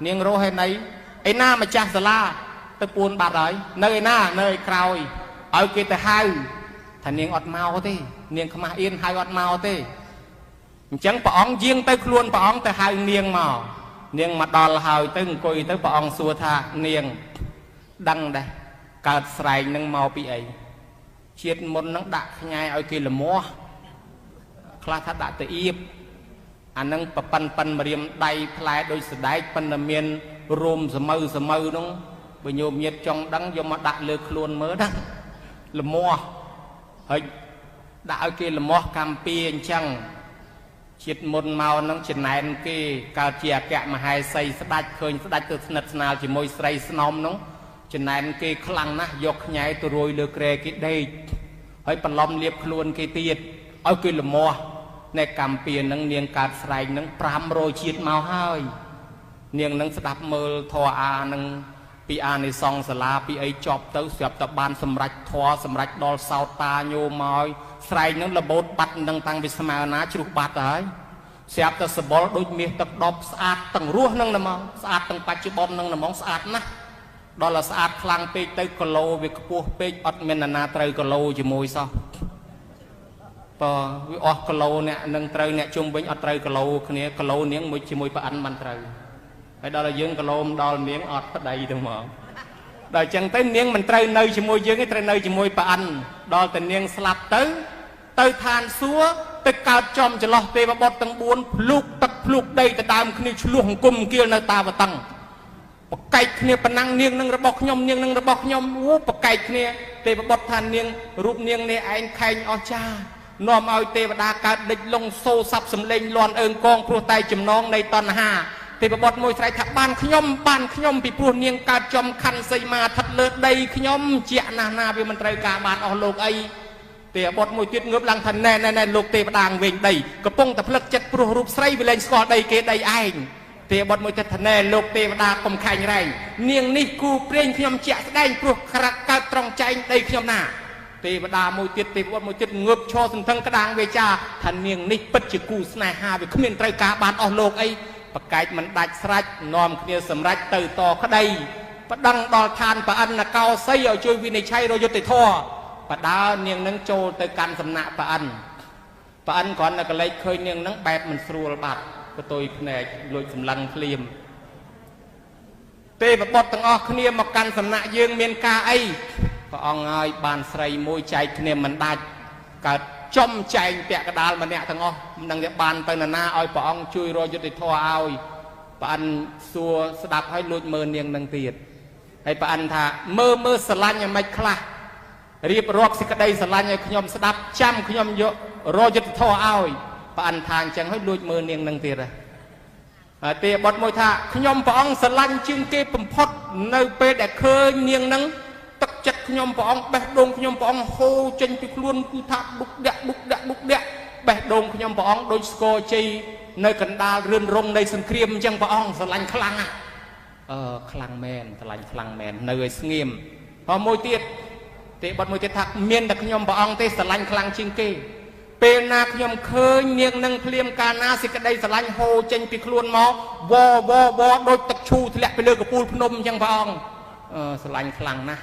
នាងរស់ឯណាម្ចាស់សាលាទៅពួនបាត់ហើយនៅឯណានៅឯក្រោយឲ្យគេទៅហៅថានាងអត់មកទេនាងខ្មាស់អៀនហៅអត់មកទេអញ្ចឹងព្រះអង្គយាងទៅខ្លួនព្រះអង្គទៅហៅនាងមកដល់ហើយទៅអង្គុយទៅព្រះអង្គសួរថានាងដឹងដែរកើតស្រែងនឹងមកពីអីជាតិមុននឹងដាក់ខ្ញែឲ្យគេលមាស់ខ្លះថាដាក់ទៅអៀបអានឹងប៉ិនម្រាមដៃផ្លែដូចស្ដែកប៉ុន្តែមានរោមសមៅនោះបើញោមញាតចង់ដឹងយកមកដាក់លើខ្លួនមើលណាលមាស់ហើយដាក់ឲ្យគេលមាស់កម្មពីអញ្ចឹងជាតិមុនមកនឹងចំណែនគេកើតជាអគ្គមហេសីស្ដាច់ឃើញស្ដាច់ទៅស្និទ្ធស្នាលជាមួយស្រីស្នំនោះចំណែនគេខ្លាំងណាស់យកខ្ញែទៅរួយលើក្រែគេដេកហើយបន្លំលាបខ្លួនគេទៀតឲ្យគេលមាស់ในកម្មពីនឹងនាងកើតស្រែកនឹង500ជាតិមកហើយនាងនឹងស្ដាប់មើលធរអានឹងពីអានិសង្ឃសាលាពីអីចប់ទៅស្រាប់តែបានសម្រេចធរសម្រេចដល់សោតាញោមមកស្រែកនឹងលបោតបាត់នឹងតាំងពីស្មើណាជ្រុះបាត់ហើយស្រាប់តែសបល់ដូចមាសទឹកដប់ស្អាតទាំងរស់នឹងហ្មងស្អាតទាំងបច្ចុប្បន្ននឹងហ្មងស្អាតណាស់ដល់តែស្អាតខ្លាំងពេកទៅគីឡូវាខ្ពស់ពេកអត់មាននរណាត្រូវគីឡូជាមួយសោះបើវាអស់គីឡូអ្នកនឹងត្រូវអ្នកជុំវិញអត់ត្រូវគីឡូគ្នាគីឡូនាងមួយជាមួយប្រអិនបានត្រូវហើយដល់តែយើងគីឡូម្ដលនាងអត់ប្តីទៅហ្មងដល់អញ្ចឹងទៅនាងមិនត្រូវនៅជាមួយយើងទេត្រូវនៅជាមួយប្រអិនដល់តែនាងស្លាប់ទៅឋានសួគ៌ទៅកើតចំចន្លោះទេវបុត្រទាំង4ភ្លុកទឹកភ្លុកដីទៅដើមគ្នាឆ្លោះអង្គមគៀលនៅតាវតឹងបកែកគ្នាប៉ុណ្ណឹងនាងនឹងរបស់ខ្ញុំនាងនឹងរបស់ខ្ញុំបកែកគ្នាទេវបុត្រថានាងរូបនាងនេះឯងខែងអស្ចារ្យនាំឲ្យទេវតាកើតដេចលងសូសាប់សំលេងលាន់អើងកងព្រោះតែចំណងនៃតណ្ហាទេវបុត្រមួយស្រែកថាបានខ្ញុំពីព្រោះនាងកើតចំខណ្ឌសីមាស្ថិតលើដីខ្ញុំជាណាស់ណាវាមិនត្រូវការបានអស់លោកអីទេវបុត្រមួយទៀតងើបឡើងថាណែលោកទេវតាវិញដីកំពុងតែផ្លឹកចិត្តព្រោះរូបស្រីវាលែងស្គាល់ដីគេដីឯងទេវបុត្រមួយទៀតថាណែលោកទេវតាកុំខាញ់រែងនាងនេះគូព្រេងខ្ញុំជាក់ស្ដែងព្រោះក្រាក់កើតត្រង់ចែងដីខ្ញុំណាទេវតាមួយទៀតទេវបុត្រមួយទៀតងើបឈរសន្ធឹងក្តាងវាចាថានាងនេះពិតជាគូស្នេហាវាគ្មានត្រូវការបានអស់លោកអីប្រកែកមិនដាច់ស្រេចនាំគ្នាសម្រេចទៅតក្តីប្តឹងដល់ឋានប្រអិនកោសីឲ្យជួយវិនិច្ឆ័យរយុត្តិធម៌បដើនាងនឹងចូលទៅកាន់សំណាក់ប្រអិនគ្រាន់តែកលេចឃើញនាងនឹងបែបមិនស្រួលបាត់កតុយភ្នែកលួចសម្លឹងភ្លាមទេវបុត្រទាំងអស់គ្នាមកកាន់សំណាក់យើងមានការអី ព្រះអង្គឲ្យបានស្រីមួយចែកគ្នាមិនដាច់កើតចំចែងពាក់កដាលម្នាក់ទាំងអស់មិនដឹងថាបានទៅណាឲ្យព្រះអង្គជួយរកយុត្តិធម៌ឲ្យព្រះអង្គសួរស្ដាប់ឲ្យលួចមើលនាងនឹងទៀតហើយព្រះអង្គថាមើលស្រឡាញ់យ៉ាងម៉េចខ្លះរៀបរាប់សេចក្តីស្រឡាញ់ឲ្យខ្ញុំស្ដាប់ចាំខ្ញុំយករកយុត្តិធម៌ឲ្យព្រះអង្គថាអញ្ចឹងឲ្យលួចមើលនាងនឹងទៀតហើយទេបត់មួយថាខ្ញុំព្រះអង្គស្រឡាញ់ជាងគេបំផុតនៅពេលដែលឃើញនាងនឹងទឹកចិត្តខ្ញុំព្រះអង្គបេះដូងខ្ញុំព្រះអង្គហូរចេញពីខ្លួនគឺថាបុកដាក់បេះដូងខ្ញុំព្រះអង្គដូចស្គរជ័យនៅកណ្ដាលរឿនរងនៃសង្គ្រាមអញ្ចឹងព្រះអង្គស្រឡាញ់ខ្លាំងណាស់ខ្លាំងមែនស្រឡាញ់ខ្លាំងមែននៅឲ្យស្ងៀមហើយមួយទៀតទេបត់មួយទៀតថាមានតែខ្ញុំព្រះអង្គទេស្រឡាញ់ខ្លាំងជាងគេពេលណាខ្ញុំឃើញនាងនឹងភ្លាមកាលណាសេចក្តីស្រឡាញ់ហូរចេញពីខ្លួនមកវដូចទឹកឈូធ្លាក់ពីលើកពូលភ្នំអញ្ចឹងព្រះអង្គស្រឡាញ់ខ្លាំងណាស់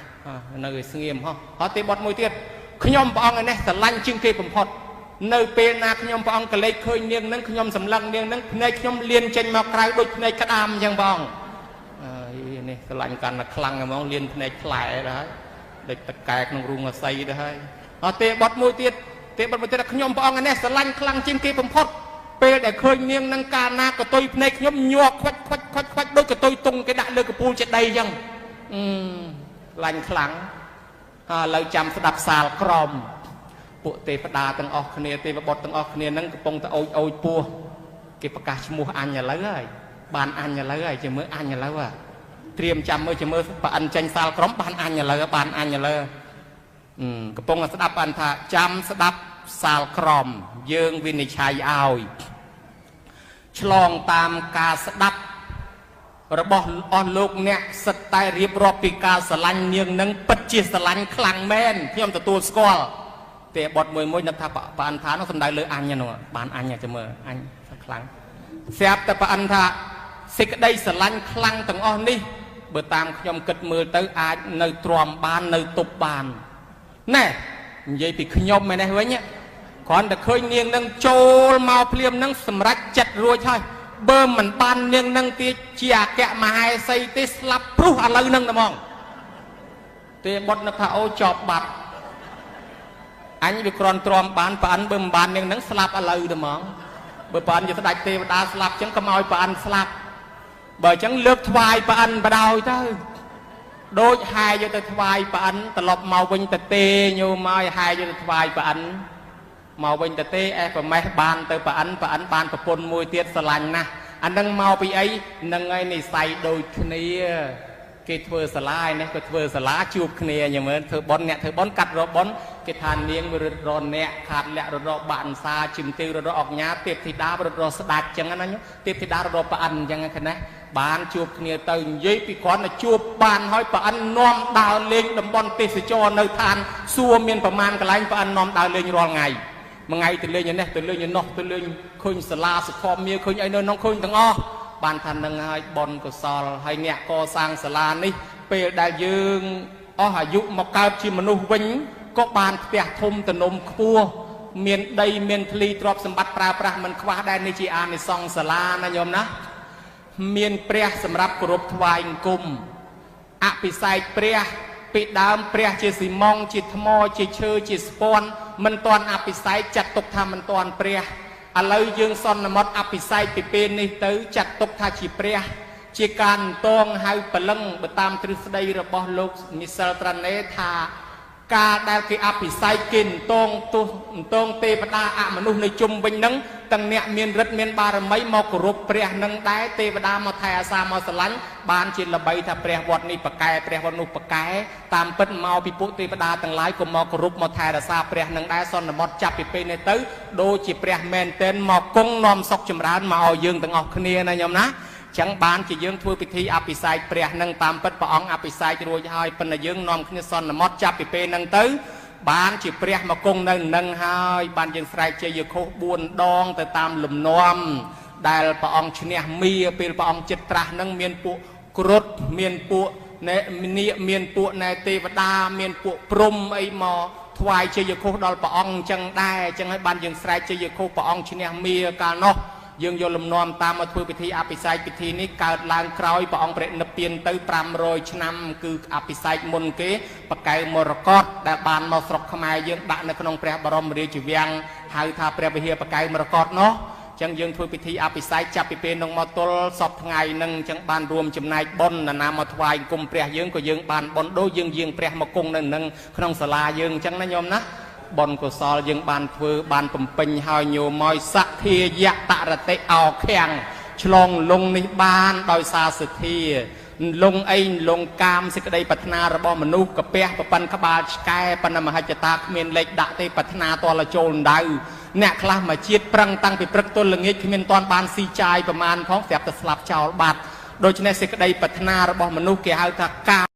នៅឲ្យស្ងៀមហើយទេបត់មួយទៀតខ្ញុំព្រះអង្គឯនេះស្រឡាញ់ជាងគេបំផុតនៅពេលណាខ្ញុំព្រះអង្គកលេចឃើញនាងនឹងខ្ញុំសម្លឹងនាងនឹងភ្នែកខ្ញុំលៀនចេញមកក្រៅដូចភ្នែកក្តាមអញ្ចឹងព្រះអង្គនេះស្រឡាញ់កាន់តែខ្លាំងហ្មងលៀនភ្នែកផ្លែទៅហើយដូចតកែក្នុងរូងអាស័យទៅហើយទេបត់មួយទៀតខ្ញុំព្រះអង្គឯនេះស្រឡាញ់ខ្លាំងជាងគេបំផុតពេលដែលឃើញនាងនឹងកាលណាកតុយភ្នែកខ្ញុំញ័រខ្វាច់ដូចកតុយតុងគេដាក់លើកពូលចេតីអញ្ចឹងស្រឡាញ់ខ្លាំងឥឡូវចាំស្ដាប់សាលក្រមពួកទេវតាទាំងអស់គ្នាទេវបុត្រទាំងអស់គ្នានឹងកំពុងតែអូចពោះគេប្រកាសឈ្មោះអញឥឡូវហើយបានអញឥឡូវហើយជាមើលអញឥឡូវត្រៀមចាំមើលជាមើលប្រអិនចេញសាលក្រមបានអញឥឡូវកំពុងតែស្ដាប់បានថាចាំស្ដាប់សាលក្រមយើងវិនិច្ឆ័យឲ្យឆ្លងតាមការស្ដាប់របស់អស់លោកអ្នកសិតតែរៀបរាប់ពីការស្រឡាញ់នាងនឹងពិតជាស្រឡាញ់ខ្លាំងមែនខ្ញុំទទួលស្គាល់ទេបត់មួយនឹកថាប្រអិនថានោះសំដៅលើអញនោះបានអញចាំមើលអញខ្លាំងស្រាប់តែប្រអិនថាសេចក្តីស្រឡាញ់ខ្លាំងទាំងអស់នេះបើតាមខ្ញុំគិតមើលទៅអាចនៅទ្រាំបាននៅទប់បានណែនិយាយពីខ្ញុំឯនេះវិញគ្រាន់តែឃើញនាងនឹងចូលមកភ្លាមនឹងសម្រេចចិត្តរួចហើយបើមិនបាននាងនឹងទៀតជាអគ្គមហេសីទេស្លាប់ព្រោះឥឡូវនឹងតែហ្មងទេបុតនឹកថាអូចប់បាត់អញវាគ្រាន់ទ្រាំបានប្រអិនបើមិនបាននាងនឹងស្លាប់ឥឡូវតែហ្មងបើប្រអិនជាស្ដេចទេវតាស្លាប់អញ្ចឹងកុំឲ្យប្រអិនស្លាប់បើអញ្ចឹងលើកថ្វាយប្រអិនបដ ாய் ទៅដូចហាយយកទៅថ្វាយប្រអិនត្រឡប់មកវិញទៅទេញោមមកហាយយកទៅថ្វាយប្រអិនមកវិញទៅទេអេប្រមេះបានទៅប្រអិនបានប្រពន្ធមួយទៀតស្រឡាញ់ណាស់អានឹងមកពីអីនឹងឯនិស័យដូចគ្នាគេធ្វើសាលាឯនេះក៏ធ្វើសាលាជួបគ្នាញមើលធ្វើបន់អ្នកធ្វើបន់កាត់រកបន់គេថានាងរត់រអ្នកខាត់លាក់រត់រកបាក់សាជិមទីរត់រកអកញ៉ាទេពធីតារត់រកស្ដាច់ចឹងណាញទេពធីតារត់រកប្រអិនចឹងហ្នឹងណាបានជួបគ្នាទៅនិយាយពីគ្រាន់តែជួបបានហើយប្រអិននាំដើរលេងតំបន់ទេសចរនៅឋានសួគ៌មានប្រមាណកន្លែងប្រអិននាំដើរលេងរាល់ថ្ងៃមួយថ្ងៃទៅលេងនេះទៅលេងនោះទៅលេងឃើញសាលាសុខភាពមាឃើញអីនៅក្នុងឃើញទាំងអស់បានថានឹងហើយបនកុសលហើយអ្នកកសាងសាលានេះពេលដែលយើងអស់អាយុមកកើតជាមនុស្សវិញក៏បានផ្ទះធំទំនំខ្ពស់មានដីមានធ្លីទ្រព្យសម្បត្តិប្រើប្រាស់មិនខ្វះដែរនេះជាអានិសង្សសាលាណាញោមណាមានព្រះសម្រាប់គោរពថ្វាយអង្គមអភិសេកព្រះពីដើមព្រះជាស៊ីម៉ង់ជាថ្មជាឈើជាស្ពាន់មិនទាន់អភិសេកចាត់ទុកថាមិនទាន់ព្រះឥឡូវយើងសន្មត់អភិសេកពីពេលនេះទៅចាត់ទុកថាជាព្រះជាការតងហៅព្រលឹងបើតាមទ្រឹស្ដីរបស់លោកមីសិលត្រាណេថាការដែលគេអភិសេកគេតងទេវតាអមនុស្សនៅជុំវិញនឹងទាំងអ្នកមានរិទ្ធមានបារមីមកគោរពព្រះនឹងដែរទេវតាមកថែអាសាមកស្រឡាញ់បានជាល្បីថាព្រះវត្តនេះប្រកែព្រះវត្តនោះប្រកែតាមពិតមកពីពួកទេវតាទាំងឡាយក៏មកគោរពមកថែរក្សាព្រះនឹងដែរសន្មត់ចាប់ពីពេលនេះទៅដូចជាព្រះមែនទែនមកគង់នាំសុខចម្រើនមកឲ្យយើងទាំងអស់គ្នាណាញោមណាចឹងបានជាយើងធ្វើពិធីអភិសេកព្រះនឹងតាមពិតព្រះអង្គអភិសេករួចហើយប៉ុន្តែយើងនាំគ្នាសន្មត់ចាប់ពីពេលហ្នឹងទៅបានជាព្រះមកគង់នៅនឹងហើយបានយើងស្រែកជ័យខុស4ដងទៅតាមលំនាំដែលព្រះអង្គឈ្នះមីពេលព្រះអង្គចិត្តត្រាស់នឹងមានពួកគ្រុឌមានពួកមានពួកណែទេវតាមានពួកព្រំអីមកថ្វាយជ័យខុសដល់ព្រះអង្គចឹងដែរចឹងហើយបានយើងស្រែកជ័យខុសព្រះអង្គឈ្នះមីកាលនោះ យើងយកលំនាំតាមមកធ្វើពិធីអភិសេកពិធីនេះកើតឡើងក្រោយព្រះអង្គព្រះនិព្វានទៅ500ឆ្នាំគឺអភិសេកមុនគេបកែវមរកតដែលបានមកស្រុកខ្មែរយើងដាក់នៅក្នុងព្រះបរមរាជវាំងហៅថាព្រះវិហារបកែវមរកតនោះចឹងយើងធ្វើពិធីអភិសេកចាប់ពីពេលនោះមកទល់សពថ្ងៃនឹងចឹងបានរួមចំណែកបុណ្យណាមកថ្វាយគុំព្រះយើងក៏យើងបានបុណ្យដូចយើងយាងព្រះមកគង់នៅនឹងក្នុងសាលាយើងចឹងណាញោមណាបុណ្យកុសលយើងបានធ្វើបានបំពេញហើយញោមមកសទ្ធាយៈតរតិអោខាំងឆ្លងលងនេះបានដោយសារសទ្ធាលងអីលងកាមសេចក្តីប្រាថ្នារបស់មនុស្សកាពះប្រប៉ិនក្បាលឆ្កែប៉ុន្តែមហិច្ឆតាគ្មានលេខដាក់ទេប្រាថ្នាតលចូលដៅអ្នកខ្លះមកជាតិប្រឹងតាំងពីព្រឹកទល់ល្ងាចគ្មានតាន់បានស៊ីចាយប្រមាណផងស្រាប់តែស្លាប់ចោលបាត់ដូច្នេះសេចក្តីប្រាថ្នារបស់មនុស្សគេហៅថាកា